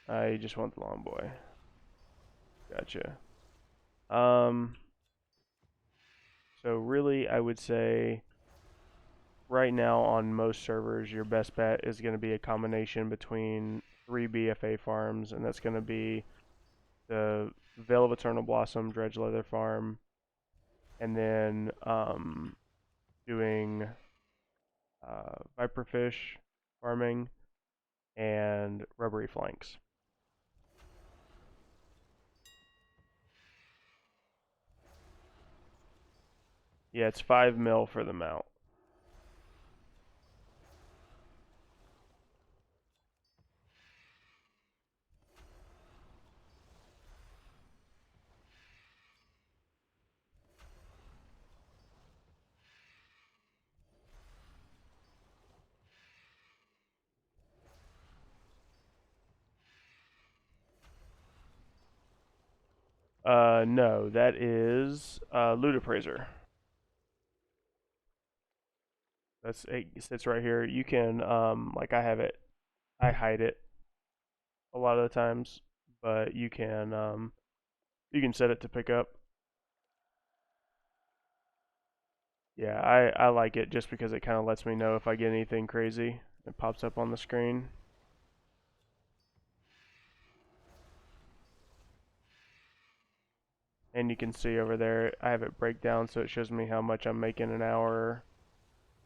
I just want the long boy. Gotcha. Um, so really, I would say right now on most servers, your best bet is going to be a combination between three BFA farms, and that's going to be the Veil of Eternal Blossom Dredge Leather Farm, and then doing Viperfish farming and Rubbery Flanks. Yeah, it's 5 mil for the mount. No, that is Loot Appraiser. It sits right here. You can like I have it. I hide it a lot of the times, but you can set it to pick up. Yeah, I like it just because it kind of lets me know if I get anything crazy. It pops up on the screen. And you can see over there, I have it break down so it shows me how much I'm making an hour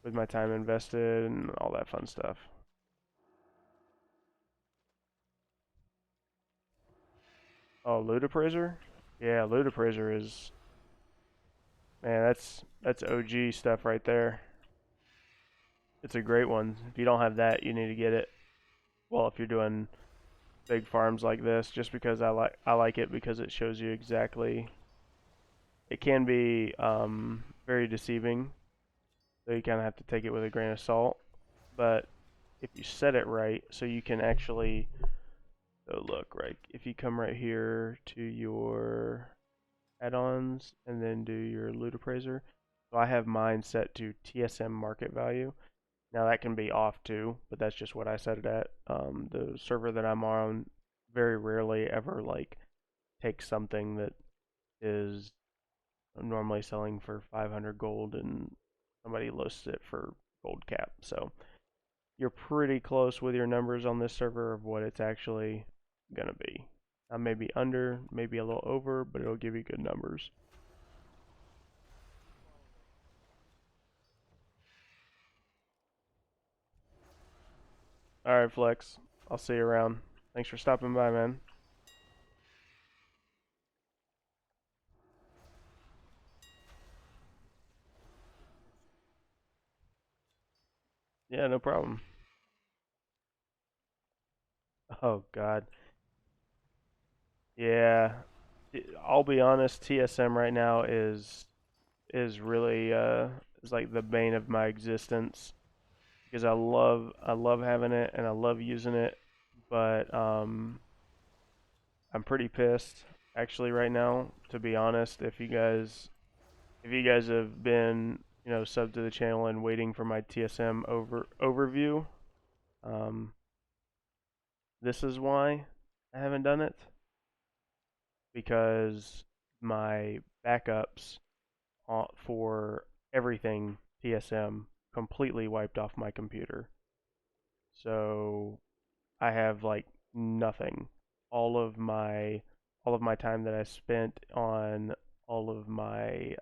with my time invested and all that fun stuff. Oh, Loot Appraiser? Yeah, Loot Appraiser is, man, that's OG stuff right there. It's a great one. If you don't have that, you need to get it. Well, if you're doing big farms like this, just because I like it because it shows you exactly. It can be very deceiving, so you kind of have to take it with a grain of salt. But if you set it right, so you can actually, so look, right, if you come right here to your add-ons and then do your loot appraiser. So I have mine set to TSM market value. Now that can be off too, but that's just what I set it at. The server that I'm on very rarely ever like takes something that is normally selling for 500 gold and somebody lists it for gold cap. So you're pretty close with your numbers on this server of what it's actually gonna be. Maybe under, maybe a little over, but it'll give you good numbers. All right, Flex. I'll see you around. Thanks for stopping by, man. Yeah, no problem. Oh God. Yeah. I'll be honest, TSM right now is really is like the bane of my existence because I love having it and I love using it, but I'm pretty pissed actually right now, to be honest. If you guys have been, sub to the channel and waiting for my TSM overview, um this is why I haven't done it, because my backups for everything TSM completely wiped off my computer. So I have like nothing. All of my all of my time that I spent on all of my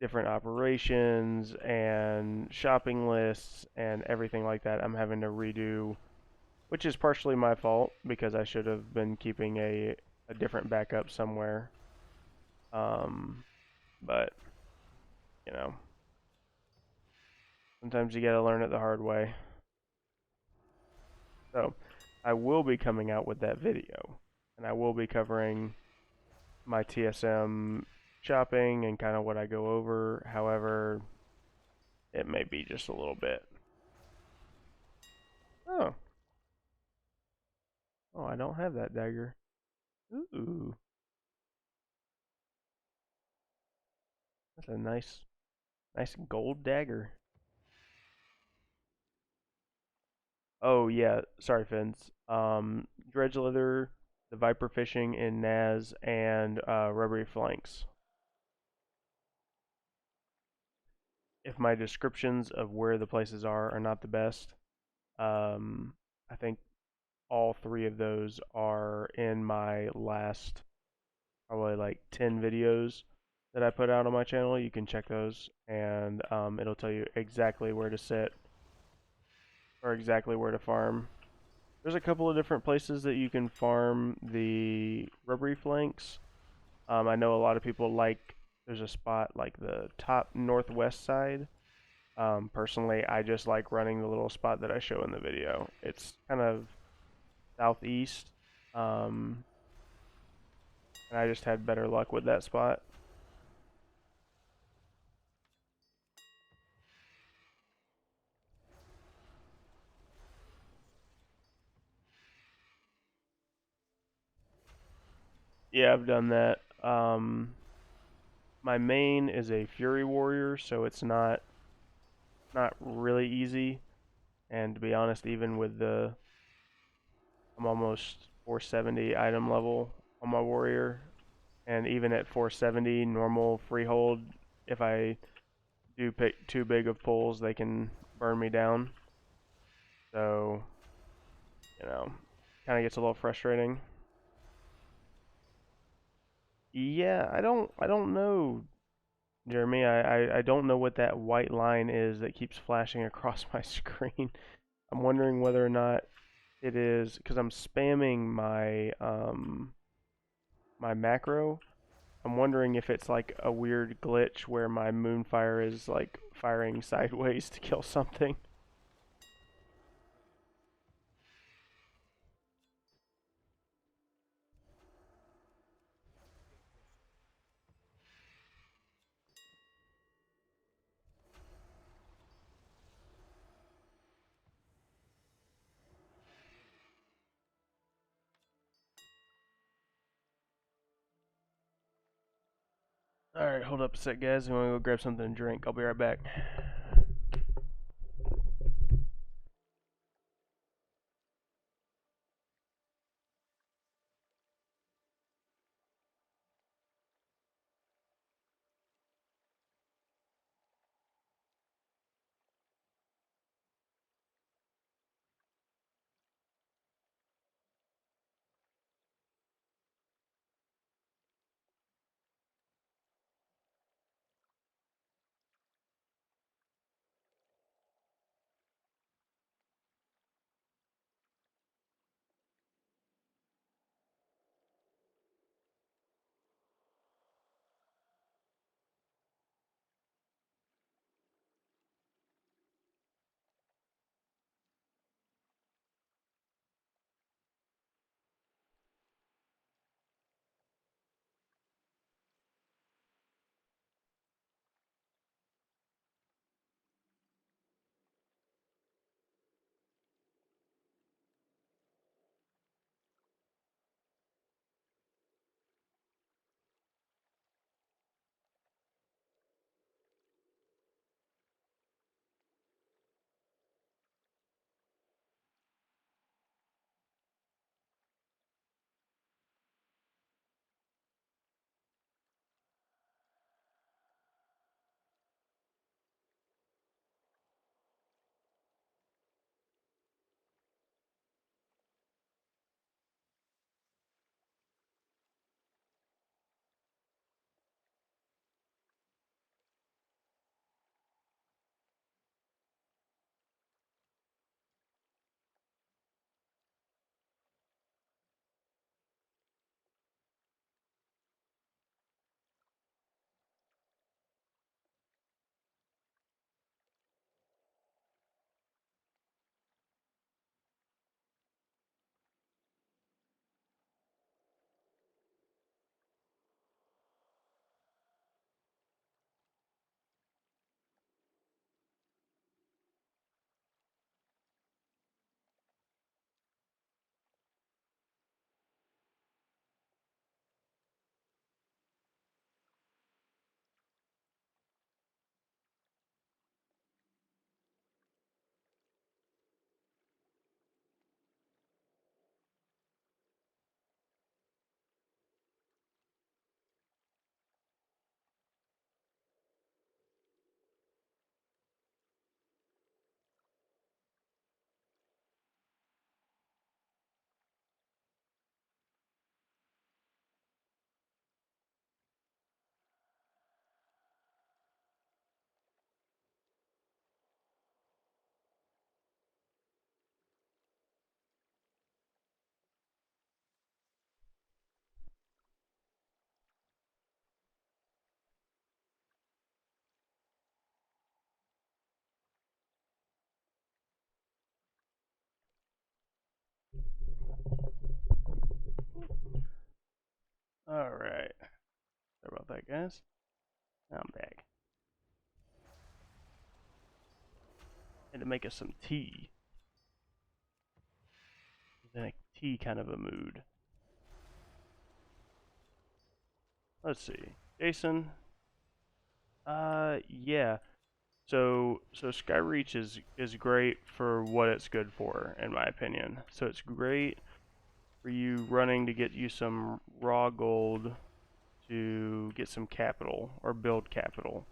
different operations and shopping lists and everything like that, I'm having to redo, which is partially my fault because I should have been keeping a different backup somewhere. Um, but, you know, sometimes you gotta learn it the hard way. So, I will be coming out with that video, and I will be covering my TSM shopping and kind of what I go over. However, it may be just a little bit. Oh, oh, I don't have that dagger. Ooh, that's a nice gold dagger. Oh yeah, sorry, Fins. Dredge leather, the viper fishing in Naz, and rubbery flanks. If my descriptions of where the places are not the best, um, I think all three of those are in my last probably like 10 videos that I put out on my channel. You can check those, and it'll tell you exactly where to sit or exactly where to farm. There's a couple of different places that you can farm the rubbery flanks. I know a lot of people like, there's a spot like the top northwest side. Personally, I just like running the little spot that I show in the video. It's kind of southeast, um, and I just had better luck with that spot. Yeah, I've done that. My main is a Fury Warrior, so it's not really easy. And to be honest, even with I'm almost 470 item level on my warrior, and even at 470 normal freehold, if I do pick too big of pulls, they can burn me down. So, kind of gets a little frustrating. Yeah, I don't know, Jeremy. I don't know what that white line is that keeps flashing across my screen. I'm wondering whether or not it is because I'm spamming my macro. I'm wondering if it's like a weird glitch where my moonfire is like firing sideways to kill something. Alright, hold up a sec, guys. I'm gonna go grab something to drink. I'll be right back. Alright. Sorry about that, guys. Now I'm back. Had to make us some tea. I was in a tea kind of a mood. Let's see. Jason. Yeah. So Skyreach is great for what it's good for, in my opinion. So it's great for you running to get you some raw gold to get some capital or build capital.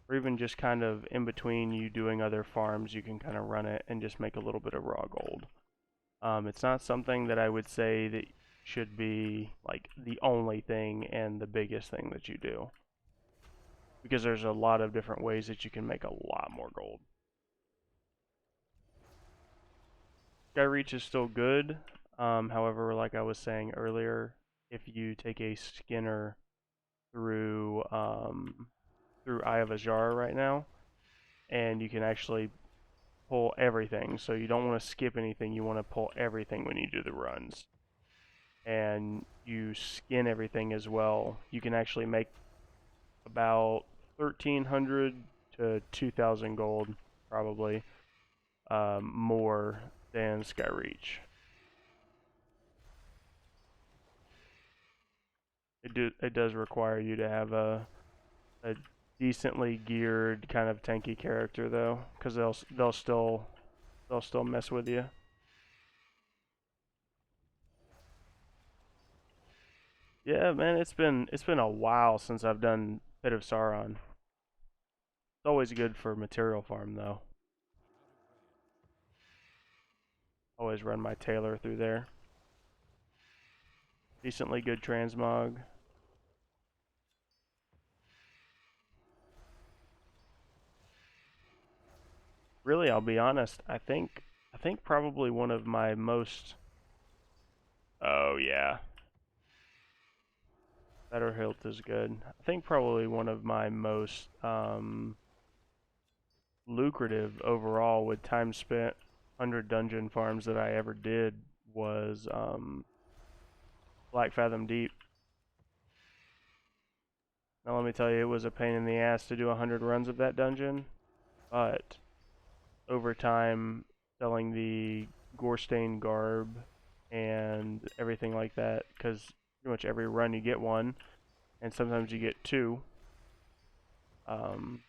Or even just kind of in between you doing other farms, you can kind of run it and just make a little bit of raw gold. It's not something that I would say that should be like the only thing and the biggest thing that you do. Because there's a lot of different ways that you can make a lot more gold. Skyreach is still good. However, like I was saying earlier, if you take a Skinner through Eye of Azar right now, and you can actually pull everything. So you don't want to skip anything. You want to pull everything when you do the runs. And you skin everything as well. You can actually make about 1,300 to 2,000 gold, probably, more than Skyreach. It does require you to have a decently geared kind of tanky character though, because they'll still mess with you. Yeah, man, it's been a while since I've done Pit of Sauron. It's always good for material farm though. Always run my Tailor through there. Decently good transmog. Really, I'll be honest. I think probably one of my most. Oh yeah, Better Hilt is good. I think probably one of my most lucrative overall with time spent under dungeon farms that I ever did was Black Fathom Deep. Now let me tell you, it was a pain in the ass to do 100 runs of that dungeon, but over time, selling the Gorstein garb and everything like that, because pretty much every run you get one, and sometimes you get two. Um,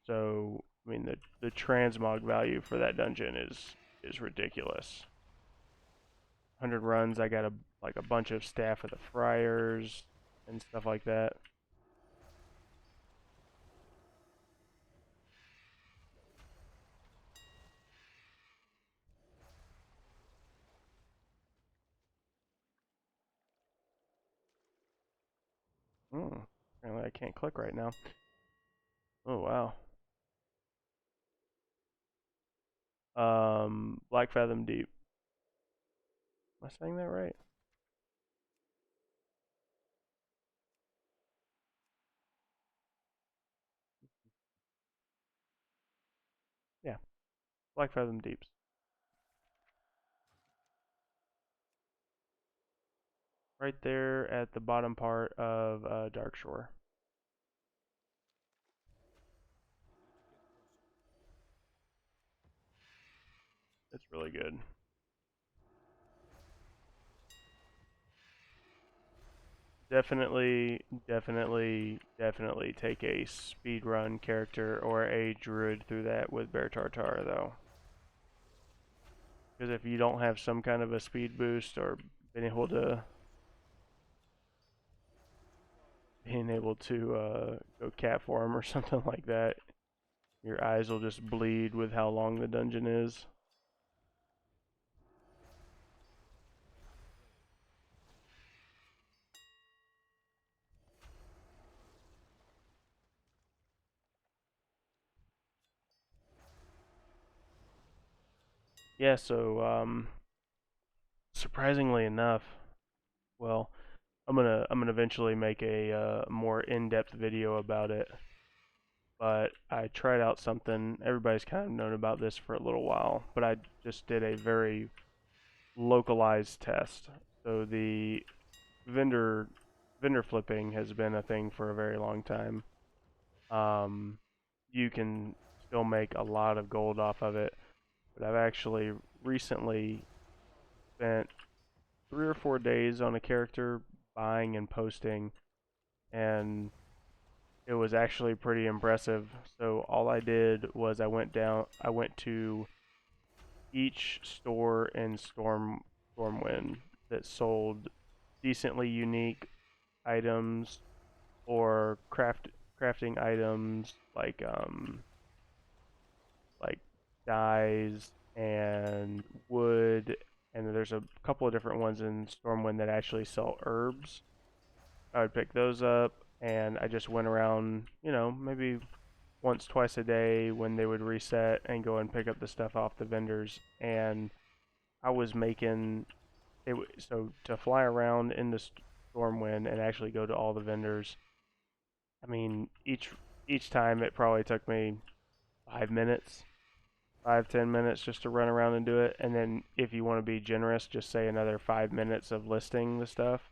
so I mean the transmog value for that dungeon is ridiculous. 100 runs, I got a bunch of Staff of the Friars and stuff like that. Apparently I can't click right now. Oh wow. Black Fathom Deep. Am I saying that right? Yeah, Black Fathom Deeps. Right there at the bottom part of Dark Shore. It's really good. Definitely take a speedrun character or a druid through that with Bear Tartar though. Because if you don't have some kind of a speed boost or being able to go cat form or something like that, your eyes will just bleed with how long the dungeon is. Yeah, so surprisingly enough, well, I'm gonna eventually make a more in-depth video about it. But I tried out something. Everybody's kind of known about this for a little while, but I just did a very localized test. So the vendor vendor flipping has been a thing for a very long time. Um, you can still make a lot of gold off of it, but I've actually recently spent 3 or 4 days on a character buying and posting, and it was actually pretty impressive. So all I did was I went to each store in Stormwind that sold decently unique items or crafting items like dyes and wood, and there's a couple of different ones in Stormwind that actually sell herbs. I would pick those up, and I just went around, maybe once, twice a day when they would reset, and go and pick up the stuff off the vendors. And I was making it. So to fly around in the Stormwind and actually go to all the vendors, I mean, each time it probably took me 5 minutes, 5-10 minutes just to run around and do it. And then if you want to be generous, just say another 5 minutes of listing the stuff.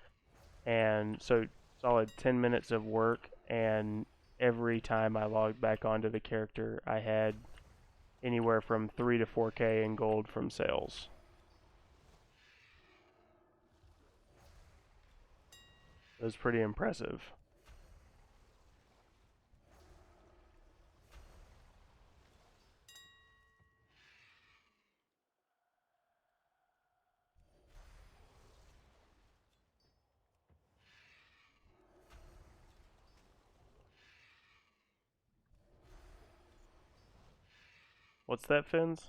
And so solid 10 minutes of work. And every time I logged back onto the character, I had anywhere from 3 to 4K in gold from sales. It was pretty impressive. What's that, Fins?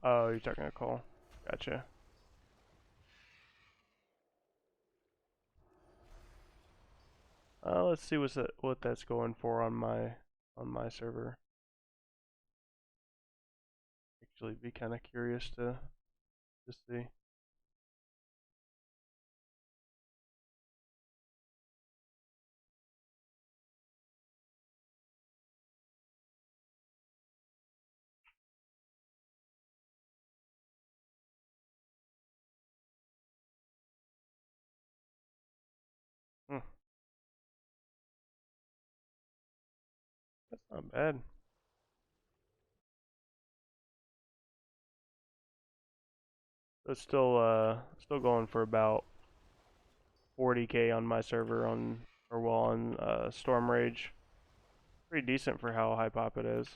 Oh, you're talking to Cole. Gotcha. Let's see what that's going for on my server. Actually, be kind of curious to see. Hmm, that's not bad. It's still going for about 40K on my server on Storm Rage. Pretty decent for how high pop it is.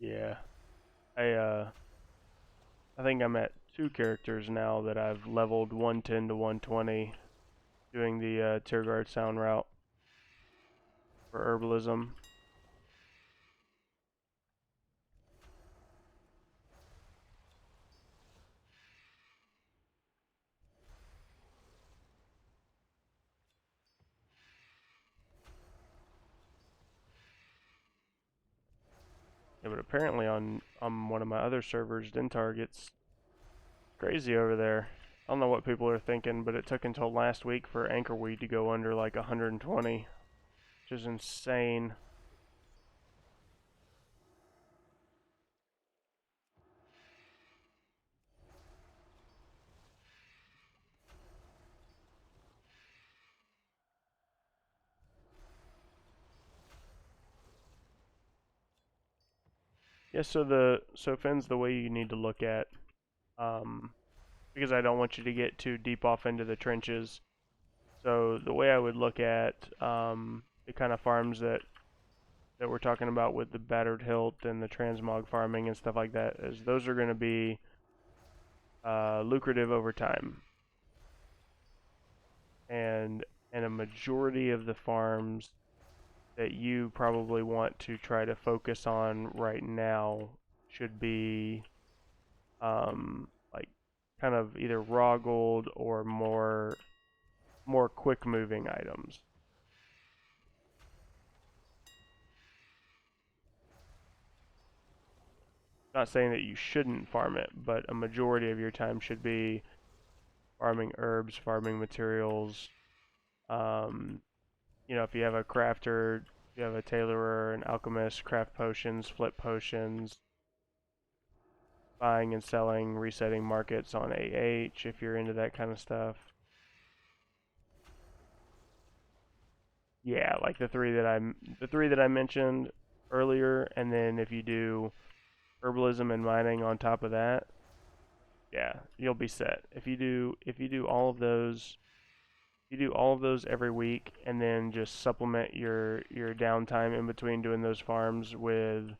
Yeah, I uh I think I'm at 2 characters now that I've leveled 110 to 120 doing the Tier Guard sound route for herbalism. Yeah, but apparently on one of my other servers, Dentar gets crazy over there. I don't know what people are thinking, but it took until last week for anchorweed to go under like 120, which is insane. Yeah, so Finn's the way you need to look at, um, because I don't want you to get too deep off into the trenches. So the way I would look at the kind of farms that that we're talking about with the battered hilt and the transmog farming and stuff like that, is those are going to be lucrative over time, and a majority of the farms that you probably want to try to focus on right now should be like kind of either raw gold or more quick moving items. Not saying that you shouldn't farm it, but a majority of your time should be farming herbs, farming materials. Um, if you have a crafter, you have a tailorer, an alchemist, craft potions, flip potions, buying and selling, resetting markets on AH if you're into that kind of stuff. Yeah, like the three that I mentioned earlier, and then if you do herbalism and mining on top of that, yeah, you'll be set. If you do all of those, you do all of those every week, and then just supplement your downtime in between doing those farms with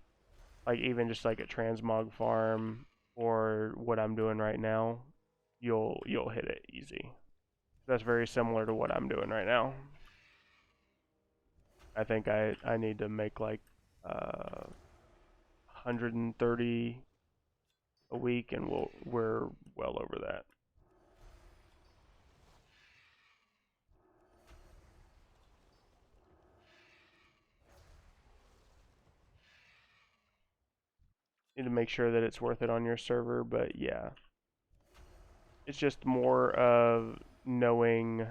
like even just like a transmog farm or what I'm doing right now, you'll hit it easy. That's very similar to what I'm doing right now. I think I need to make like 130 a week, and we're well over that. Need to make sure that it's worth it on your server, but yeah, it's just more of knowing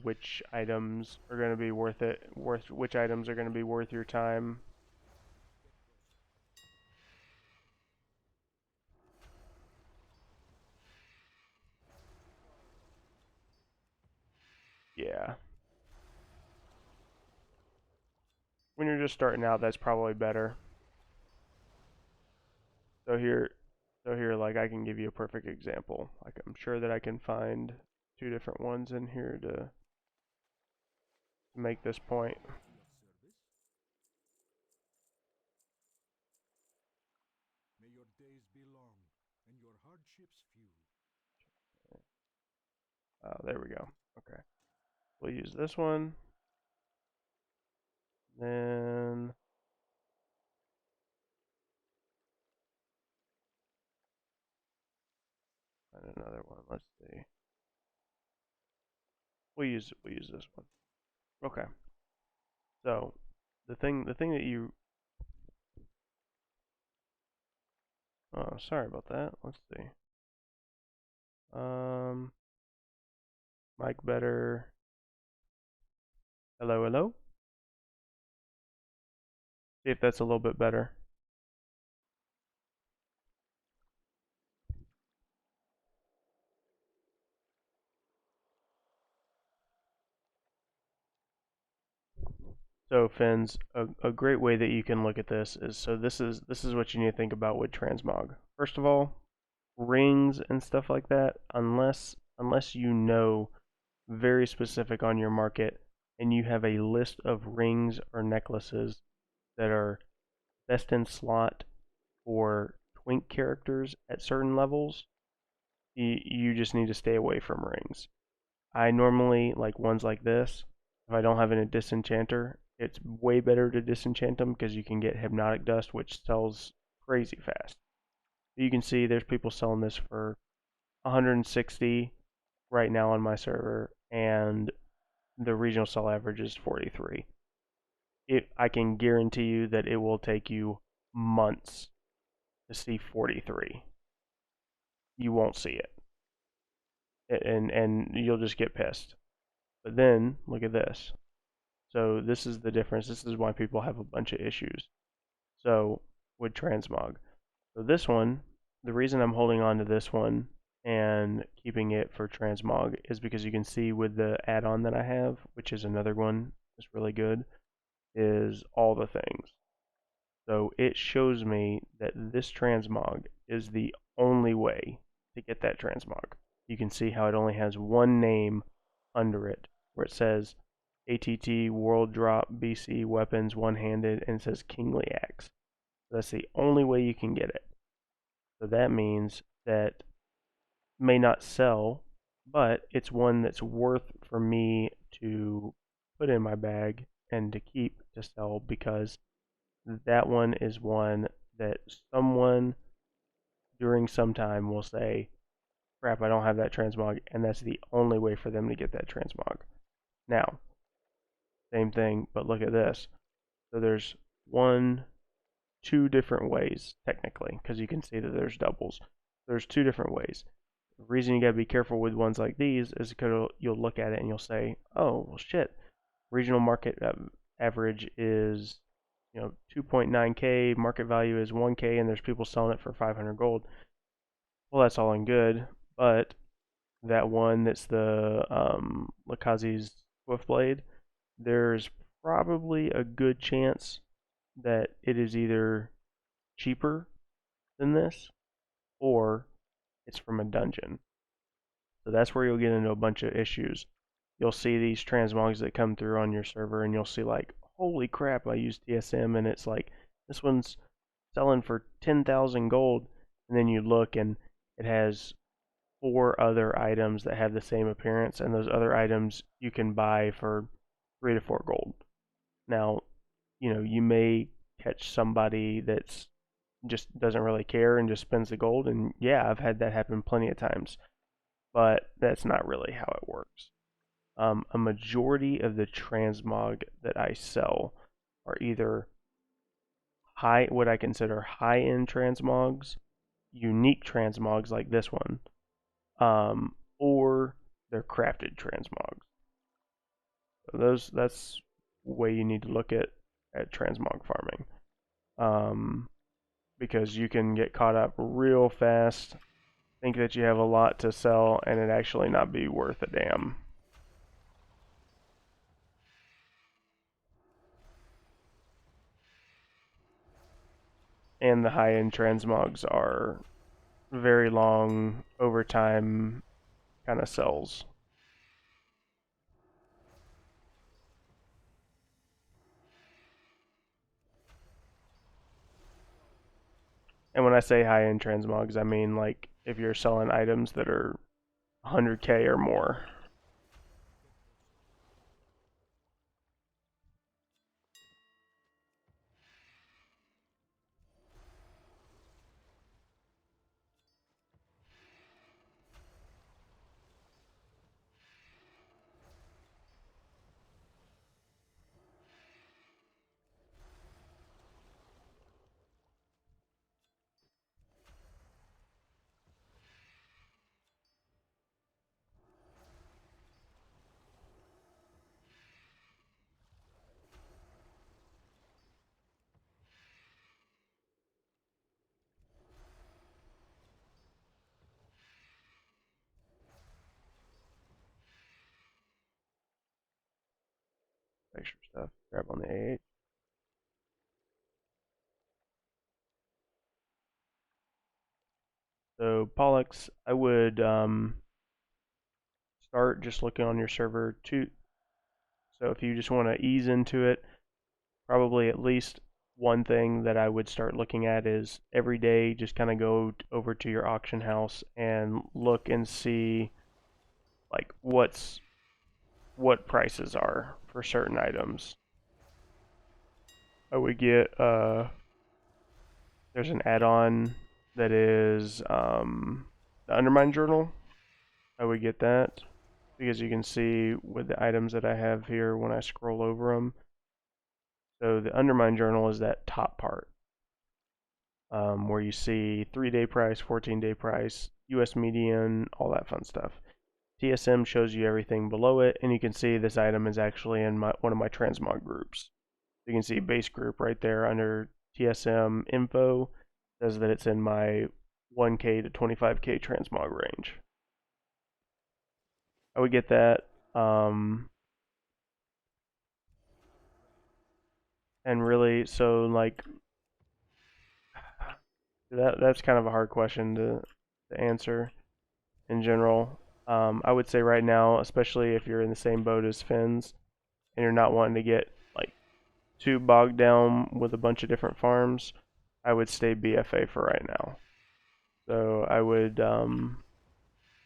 which items are going to be worth which items are going to be worth your time. Yeah. When you're just starting out, that's probably better. So here, like I can give you a perfect example. Like I'm sure that I can find two different ones in here to make this point. May your days be long and your hardships few. There we go. Okay, we'll use this one. Then find another one. Let's see. We'll use this one. Okay. So the thing that you oh, sorry about that. Let's see. Um Mic better. Hello, hello. See if that's a little bit better. So Fins, a great way that you can look at this is so this is what you need to think about with transmog. First of all, rings and stuff like that, unless you know very specific on your market and you have a list of rings or necklaces that are best in slot for twink characters at certain levels, you just need to stay away from rings. I normally like ones like this. If I don't have a disenchanter, it's way better to disenchant them because you can get hypnotic dust, which sells crazy fast. You can see there's people selling this for 160 right now on my server, and the regional sell average is 43. I can guarantee you that it will take you months to see 43. You won't see it, and you'll just get pissed. But then look at this. So this is the difference. This is why people have a bunch of issues. So with transmog. So this one, the reason I'm holding on to this one and keeping it for transmog is because you can see with the add-on that I have, which is another one that's really good, is all the things. So it shows me that this transmog is the only way to get that transmog. You can see how it only has one name under it where it says ATT World Drop BC Weapons One Handed, and it says Kingly Axe. That's the only way you can get it. So that means that may not sell, but it's one that's worth for me to put in my bag and to keep to sell, because that one is one that someone during some time will say, crap, I don't have that transmog, and that's the only way for them to get that transmog. Now, same thing, but look at this. So there's two different ways, technically, because you can see that there's doubles. There's two different ways. The reason you got to be careful with ones like these is because you'll look at it and you'll say, oh, well, shit, regional market average is 2.9k, market value is 1k, and there's people selling it for 500 gold. Well, that's all and good, but that one that's the Lakazi's Swiftblade, there's probably a good chance that it is either cheaper than this or it's from a dungeon. So that's where you'll get into a bunch of issues. You'll see these transmogs that come through on your server and you'll see like, holy crap, I use TSM and it's like, this one's selling for 10,000 gold. And then you look and it has 4 other items that have the same appearance, and those other items you can buy for 3 to 4 gold. Now, you may catch somebody that's just doesn't really care and just spends the gold, and yeah, I've had that happen plenty of times, but that's not really how it works. A majority of the transmog that I sell are either what I consider high-end transmogs, unique transmogs like this one, or they're crafted transmogs. So that's the way you need to look at transmog farming, because you can get caught up real fast, think that you have a lot to sell, and it actually not be worth a damn. And the high-end transmogs are very long overtime kind of sells. And when I say high-end transmogs, I mean like if you're selling items that are 100k or more. Extra stuff. Grab on the A8. So Pollux, I would start just looking on your server too. So if you just want to ease into it, probably at least one thing that I would start looking at is every day just kind of go over to your auction house and look and see like what prices are for certain items. I would get there's an add-on that is the Undermine Journal. I would get that because you can see with the items that I have here when I scroll over them. So the Undermine Journal is that top part where you see 3-day price, 14-day price, US median, all that fun stuff. TSM shows you everything below it, and you can see this item is actually in one of my transmog groups. You can see base group right there under TSM info, says that it's in my 1k to 25k transmog range. I would get that. And really, so like that's kind of a hard question to answer in general. I would say right now, especially if you're in the same boat as Fins and you're not wanting to get like too bogged down with a bunch of different farms, I would stay BFA for right now. So I would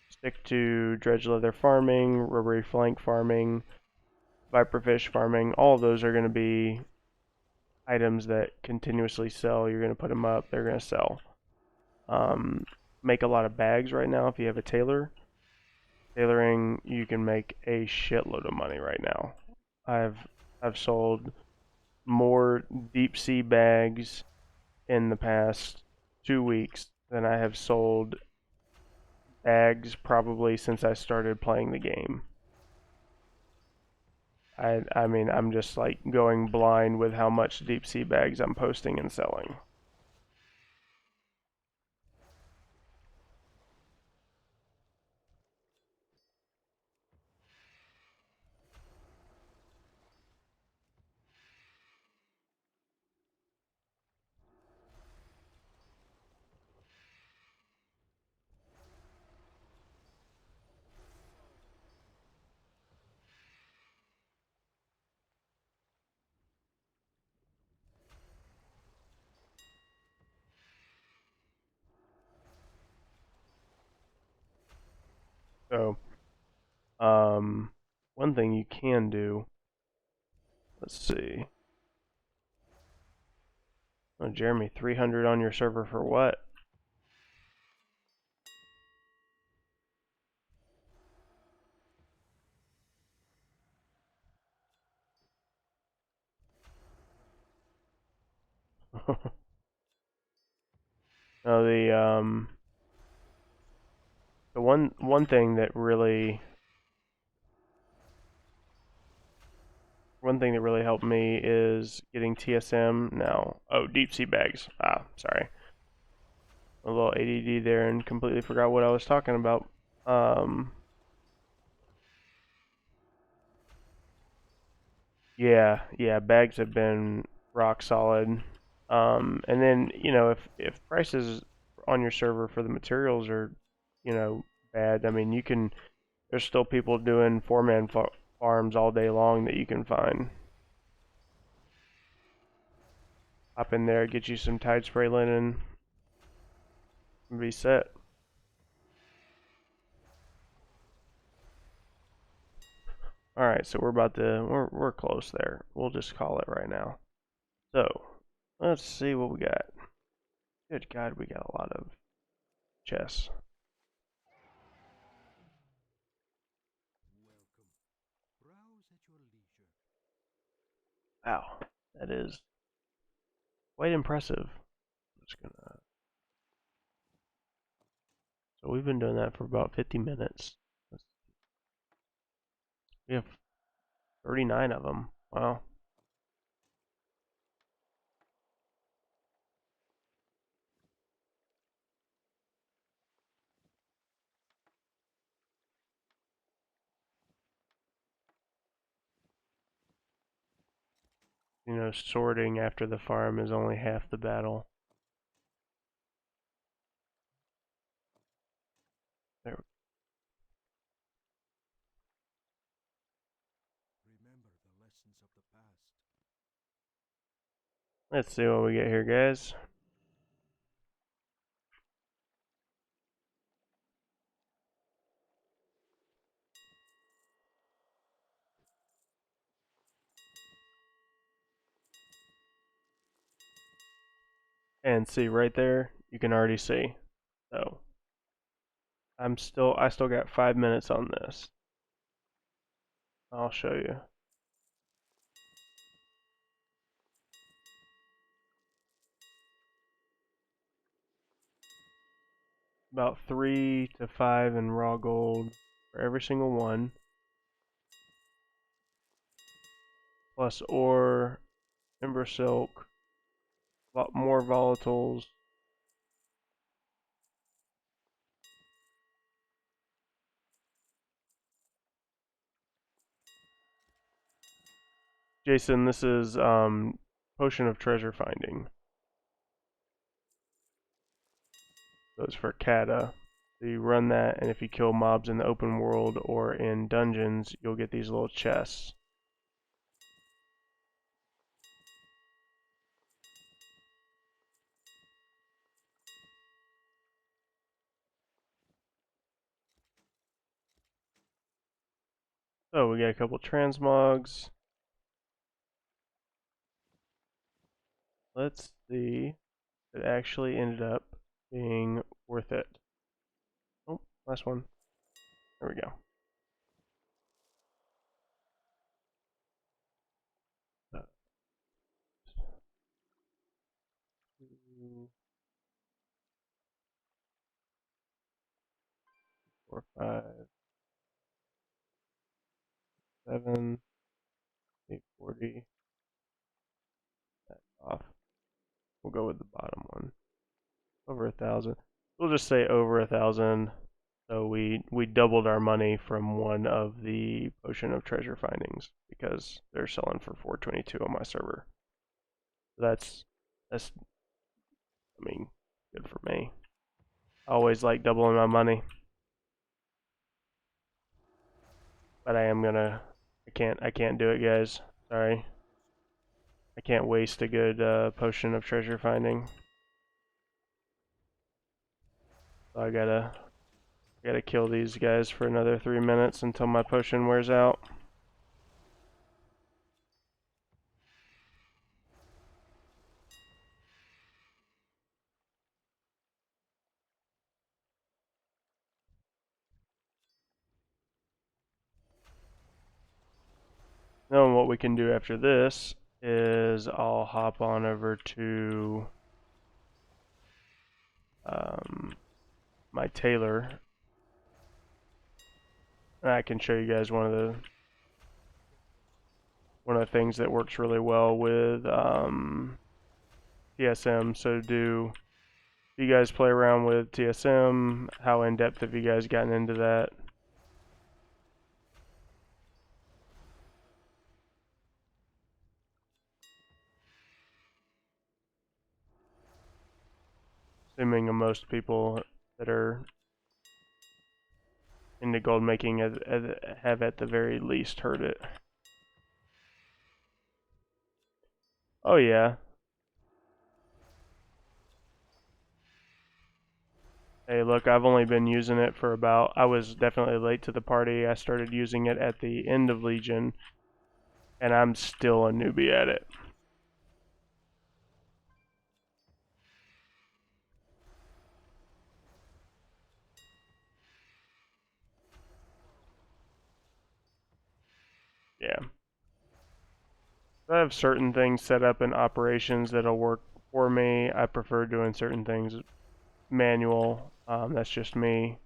stick to dredge leather farming, rubbery flank farming, viperfish farming. All of those are going to be items that continuously sell. You're going to put them up, they're going to sell. Um, make a lot of bags right now if you have a tailor. Tailoring, you can make a shitload of money right now. I've I've sold more deep sea bags in the past 2 weeks than I have sold bags probably since I started playing the game. I mean, I'm just like going blind with how much deep sea bags I'm posting and selling. So, um, one thing you can do, let's see. Oh, Jeremy, 300 on your server for what? No, the one thing that really helped me is getting TSM now. Oh, deep sea bags. Ah, sorry. A little ADD there and completely forgot what I was talking about. Um, yeah, bags have been rock solid. And then if prices on your server for the materials are, bad, I mean there's still people doing four-man farms all day long that you can find. Hop in there, get you some Tide spray linen, and be set. All right, so we're close there. We'll just call it right now. So let's see what we got. Good God, we got a lot of chests. Welcome. Browse at your leisure. Wow, that is quite impressive. I'm just gonna. So we've been doing that for about 50 minutes. We have 39 of them. Wow. Sorting after the farm is only half the battle. There. Remember the lessons of the past. Let's see what we get here, guys. And see right there, you can already see. So I still got 5 minutes on this. I'll show you. About 3 to 5 in raw gold for every single one, plus ore, ember silk, a lot more volatiles. Jason, this is potion of treasure finding. So it's for Kata. So you run that, and if you kill mobs in the open world or in dungeons, you'll get these little chests. So we got a couple transmogs. Let's see if it actually ended up being worth it. Oh, last one. There we go. 2, 4, 5, 7, 840. That's off. We'll go with the bottom one. Over 1,000. We'll just say over 1,000. So we doubled our money from one of the Potion of Treasure findings because they're selling for 422 on my server. That's I mean, good for me. I always like doubling my money, but I can't do it, guys. Sorry, I can't waste a good Potion of Treasure finding. So I gotta kill these guys for another 3 minutes until my potion wears out. Now what we can do after this is I'll hop on over to my tailor, and I can show you guys one of the things that works really well with TSM. So do you guys play around with TSM? How in depth have you guys gotten into that? Assuming most people that are into gold making have at the very least heard it. Oh yeah. Hey, look, I've only been using it for about. I was definitely late to the party. I started using it at the end of Legion, and I'm still a newbie at it. Yeah. I have certain things set up in operations that'll work for me. I prefer doing certain things manual. That's just me.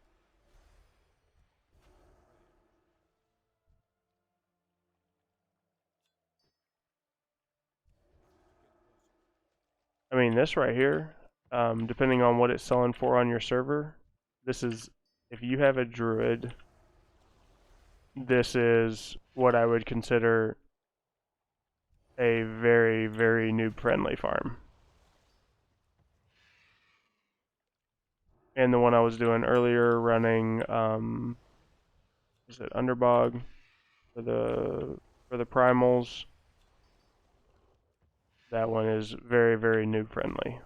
I mean, this right here, depending on what it's selling for on your server, this is, if you have a druid, this is what I would consider a very, very noob friendly farm. And the one I was doing earlier running, is it Underbog for the primals? That one is very, very noob friendly.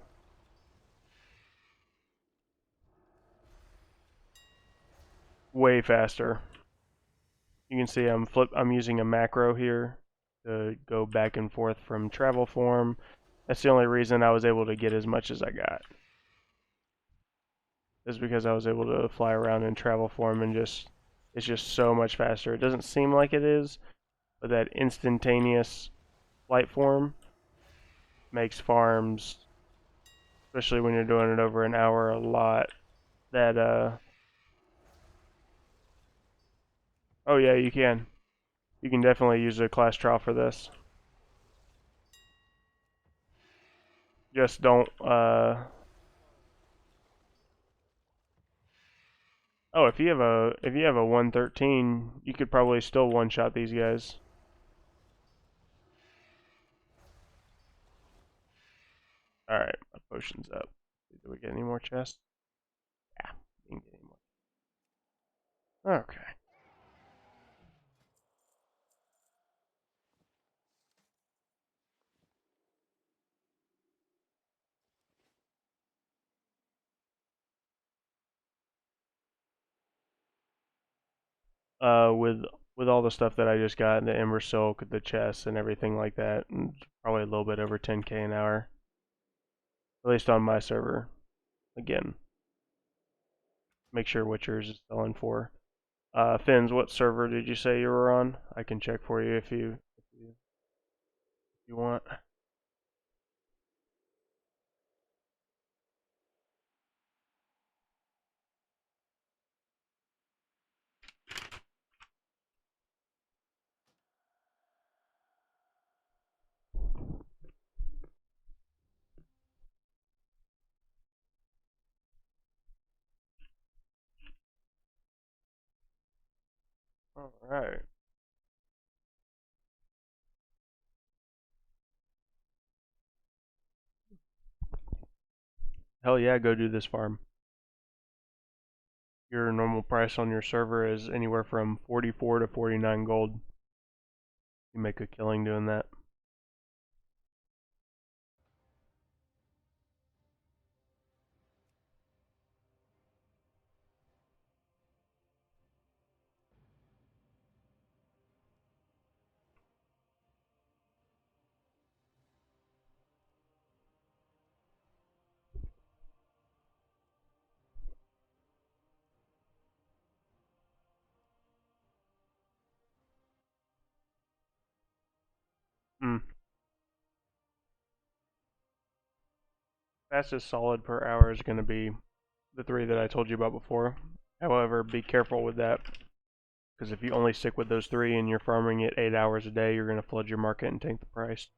Way faster. You can see I'm using a macro here to go back and forth from travel form. That's the only reason I was able to get as much as I got. Is because I was able to fly around in travel form and it's just so much faster. It doesn't seem like it is, but that instantaneous flight form makes farms, especially when you're doing it over an hour, a lot. That oh yeah, you can. You can definitely use a class trial for this. Just don't oh, if you have a 113, you could probably still one shot these guys. All right, my potion's up. Do we get any more chests? Yeah, we didn't get any more. Okay. With with all the stuff that I just got, the Ember Silk, the chests, and everything like that, and probably a little bit over 10k an hour, at least on my server. Again, make sure what yours is selling for. Finns, what server did you say you were on? I can check for you if you want. All right. Hell yeah, go do this farm. Your normal price on your server is anywhere from 44 to 49 gold. You make a killing doing that. Mm. Fastest solid per hour is going to be the three that I told you about before. However, be careful with that, because if you only stick with those three and you're farming it 8 hours a day, you're going to flood your market and tank the price.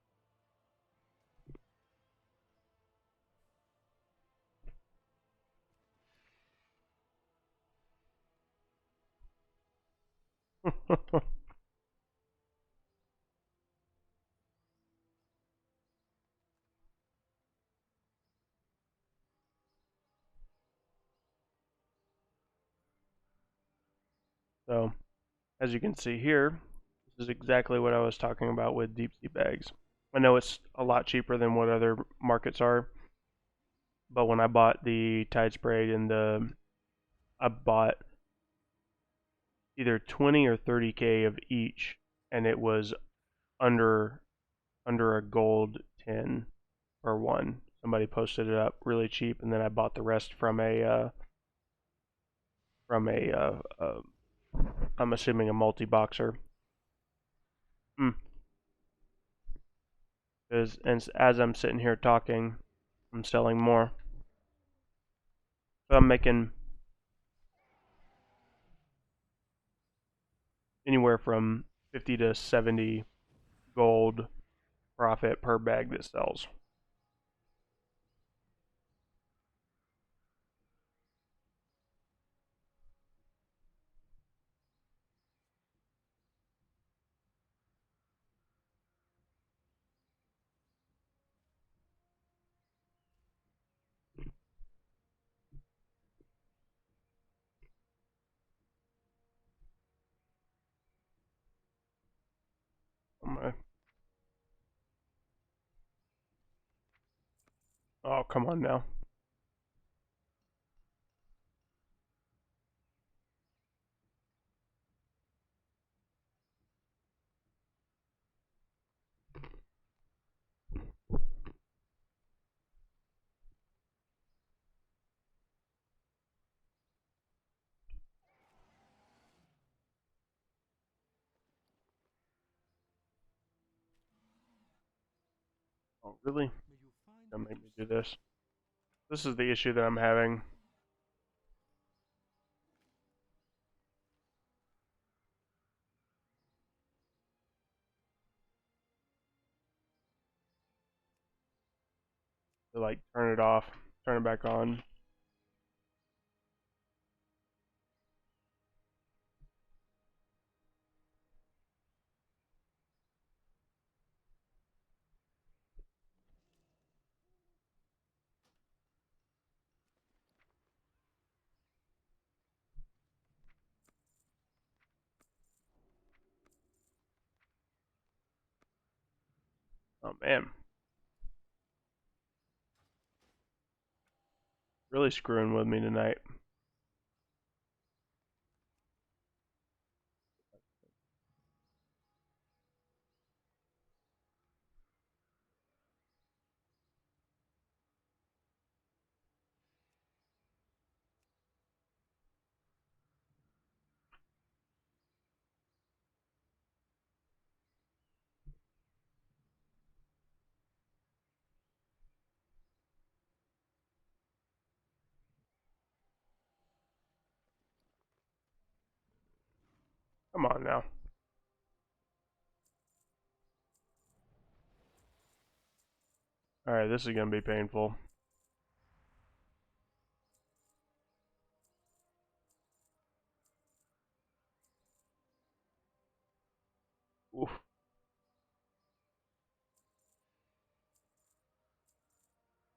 So, as you can see here, this is exactly what I was talking about with deep sea bags. I know it's a lot cheaper than what other markets are, but when I bought the Tide Spray and I bought either 20 or 30k of each, and it was under a gold 10 or one. Somebody posted it up really cheap, and then I bought the rest from a I'm assuming a multi boxer. Mm. As I'm sitting here talking, I'm selling more. So I'm making anywhere from 50 to 70 gold profit per bag that sells. Oh, come on now. Oh, really? May you find Don't what make you me do seek. this. This is the issue that I'm having. To like turn it off, turn it back on. Oh man, really screwing with me tonight. Come on now. Alright, this is gonna be painful. Oof.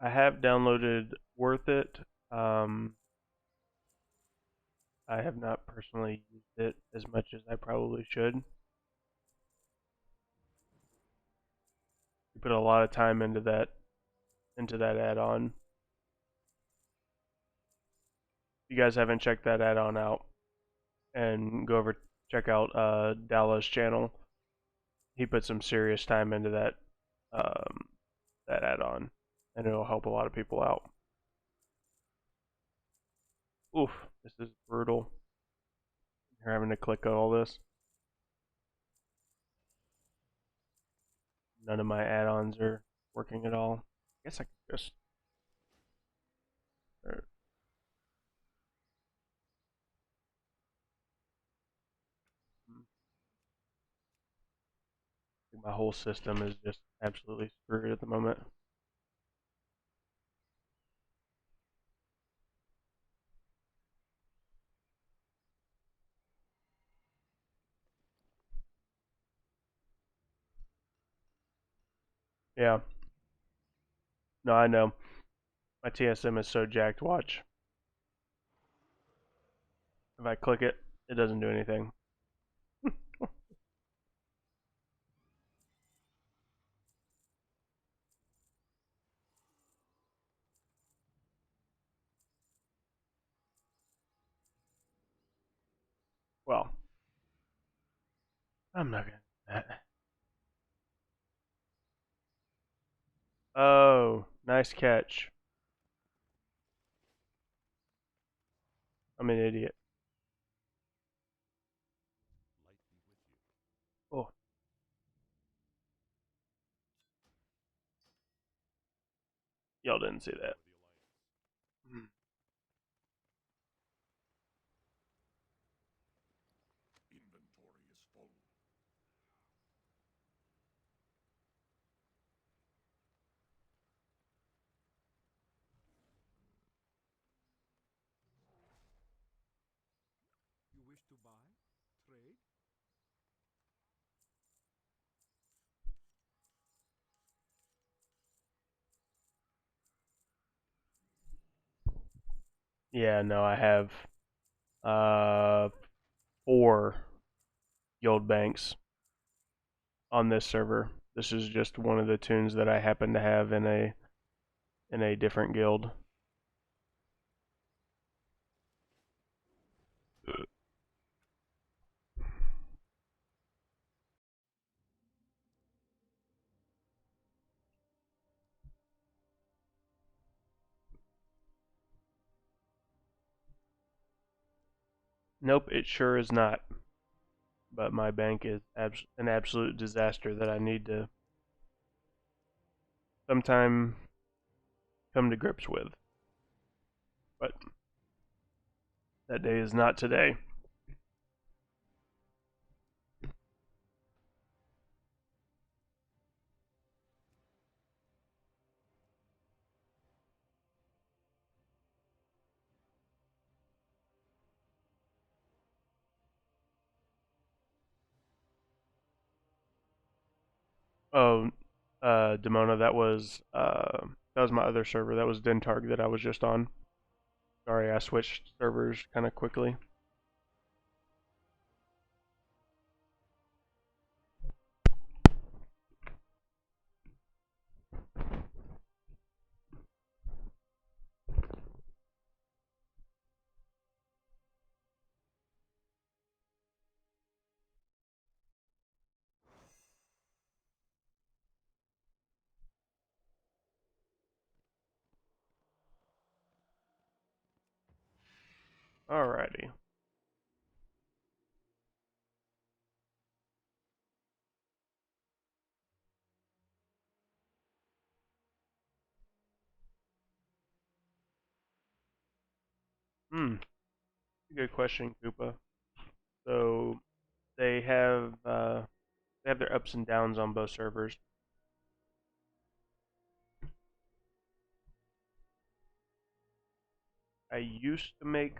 I have downloaded Worth It. I have not personally used it as much as I probably should. You put a lot of time into that add-on. If you guys haven't checked that add-on out, and go over check out Dallas' channel. He put some serious time into that add-on, and it'll help a lot of people out. Oof, this is brutal. You're having to click all this. None of my add-ons are working at all. I guess I could just. My whole system is just absolutely screwed at the moment. Yeah. No, I know. My TSM is so jacked. Watch. If I click it, it doesn't do anything. Well, I'm not gonna do that. Oh, nice catch. I'm an idiot. Light be with you. Oh, y'all didn't see that. For the Alliance. Hmm. Inventory is full. You wish to buy? Trade? Yeah, no, I have uh 4 guild banks on this server. This is just one of the tunes that I happen to have in a different guild. Nope, it sure is not. But my bank is an absolute disaster that I need to sometime come to grips with. But that day is not today. Oh, Demona, that was my other server. That was Dentarg that I was just on. Sorry, I switched servers kind of quickly. Alrighty. Hmm. Good question, Koopa. So they have their ups and downs on both servers. I used to make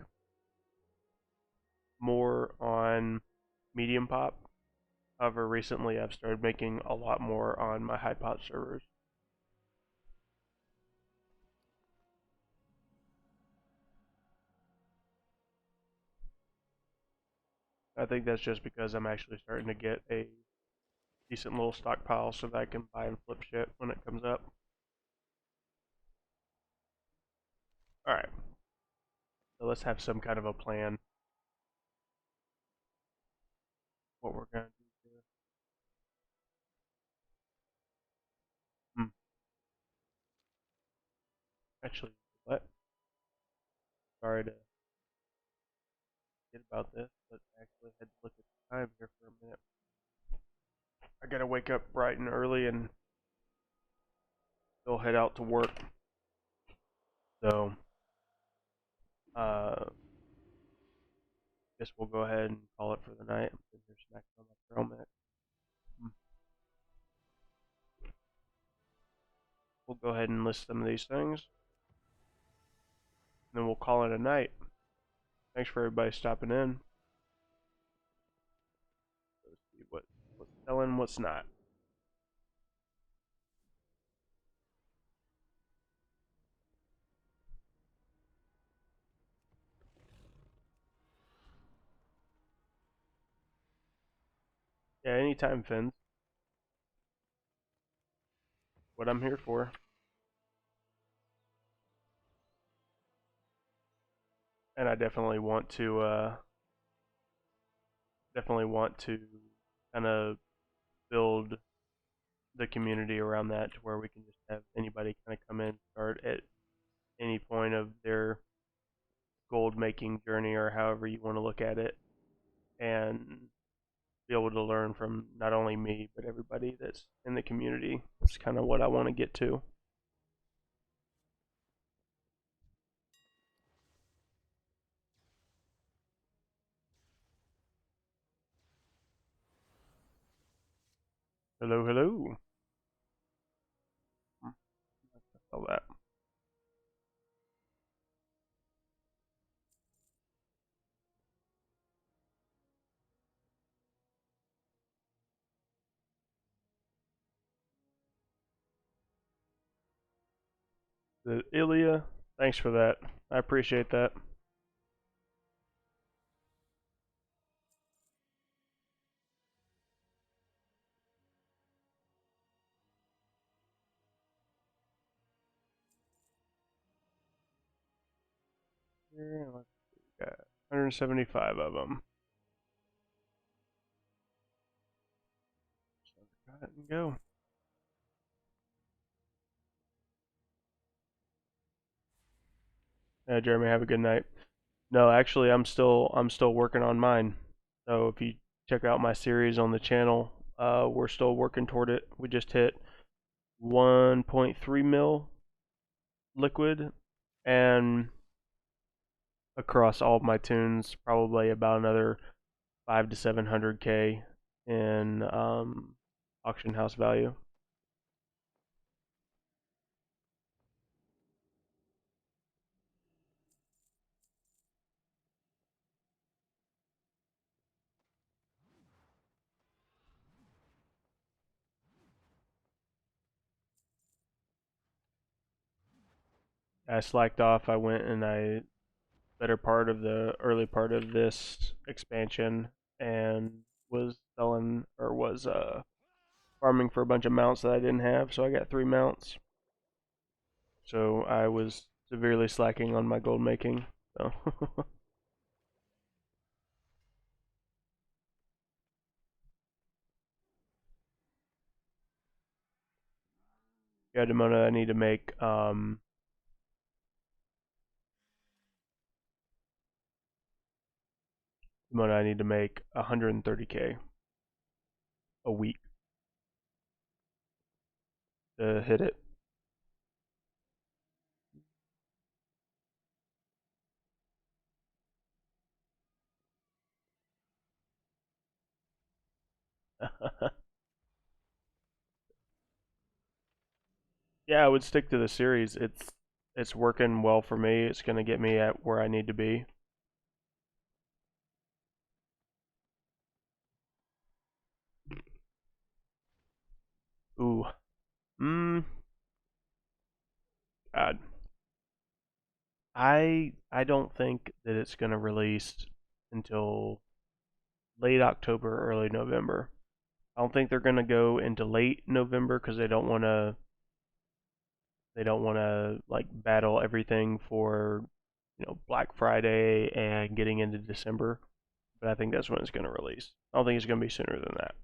more on medium pop. However, recently I've started making a lot more on my high pop servers. I think that's just because I'm actually starting to get a decent little stockpile so that I can buy and flip shit when it comes up. Alright, so let's have some kind of a plan what we're going to do here. Hmm. Actually, what? Sorry to forget about this, but I actually had to look at the time here for a minute. I gotta wake up bright and early and go head out to work. So, guess we'll go ahead and call it for the night. I'm sitting here snacking on my trail mix. We'll go ahead and list some of these things, and then we'll call it a night. Thanks for everybody stopping in. Let's see what's selling, what's not. Yeah, anytime, Fins. What I'm here for. And I definitely want to kind of build the community around that to where we can just have anybody kind of come in, start at any point of their gold making journey or however you want to look at it, and be able to learn from not only me but everybody that's in the community. That's kind of what I want to get to. Hello, hello. All that. The Ilya, thanks for that. I appreciate that. Here, let's see, we got 175 of them. So got it and go. Jeremy, have a good night. No, actually, I'm still working on mine. So if you check out my series on the channel, we're still working toward it. We just hit 1.3 mil liquid, and across all of my tunes, probably about another 5 to 700K in auction house value. I slacked off. I went and I better part of the early part of this expansion and was selling or was farming for a bunch of mounts that I didn't have. So I got 3 mounts. So I was severely slacking on my gold making. So yeah, Demona, I need to make Demona, I need to make 130K a week to hit it. Yeah, I would stick to the series. It's working well for me. It's gonna get me at where I need to be. Ooh, mm, God, I don't think that it's gonna release until late October, early November. I don't think they're gonna go into late November because they don't want to like battle everything for Black Friday and getting into December. But I think that's when it's gonna release. I don't think it's gonna be sooner than that.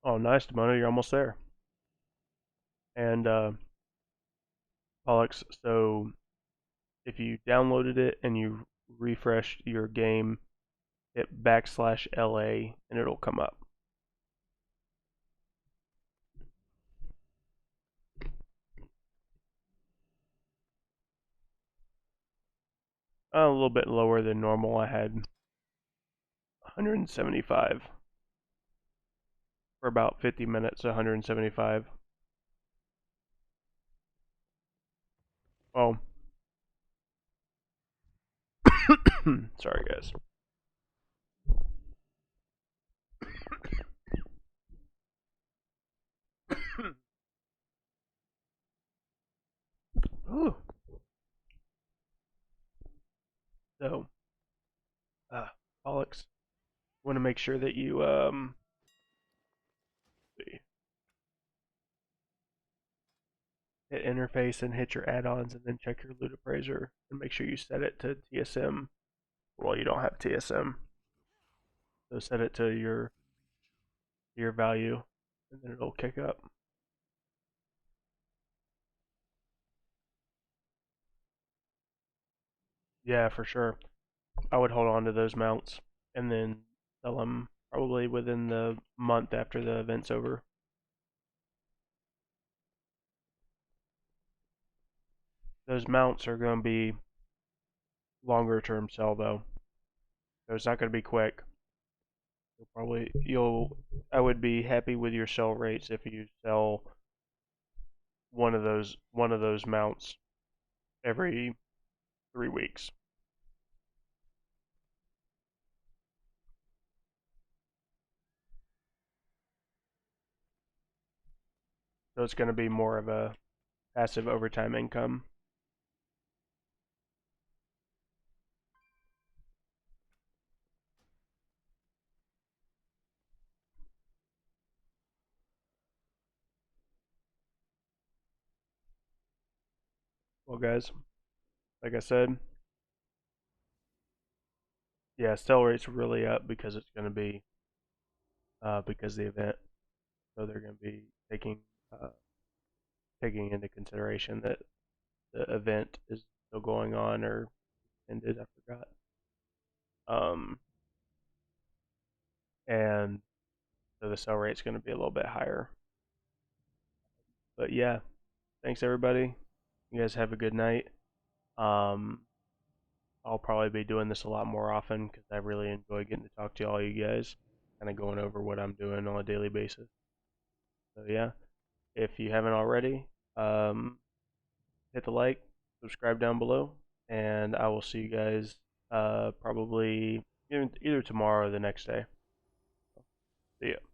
Oh, nice, Demono, you're almost there. And Alex, so if you downloaded it and you refreshed your game, hit \LA and it'll come up. A little bit lower than normal. I had 175 for about 50 minutes. 175. Oh, sorry guys. Ooh. So, uh, Alex, want to make sure that you hit interface and hit your add-ons, and then check your loot appraiser and make sure you set it to TSM. Well, you don't have TSM, so set it to your value, and then it'll kick up. Yeah, for sure. I would hold on to those mounts and then sell them probably within the month after the event's over. Those mounts are going to be longer term sell though, so it's not going to be quick. You'll I would be happy with your sell rates if you sell one of those mounts every 3 weeks. So it's going to be more of a passive overtime income. Well, guys, like I said, yeah, sell rate's really up because it's going to be because of the event. So they're going to be uh, taking into consideration that the event is still going on or ended. I forgot. Um, and so the sell rate's going to be a little bit higher. But yeah, thanks everybody. You guys have a good night. Um, I'll probably be doing this a lot more often because I really enjoy getting to talk to all you guys, kind of going over what I'm doing on a daily basis. So yeah, if you haven't already, um, hit the like, subscribe down below, and I will see you guys probably either tomorrow or the next day. See ya.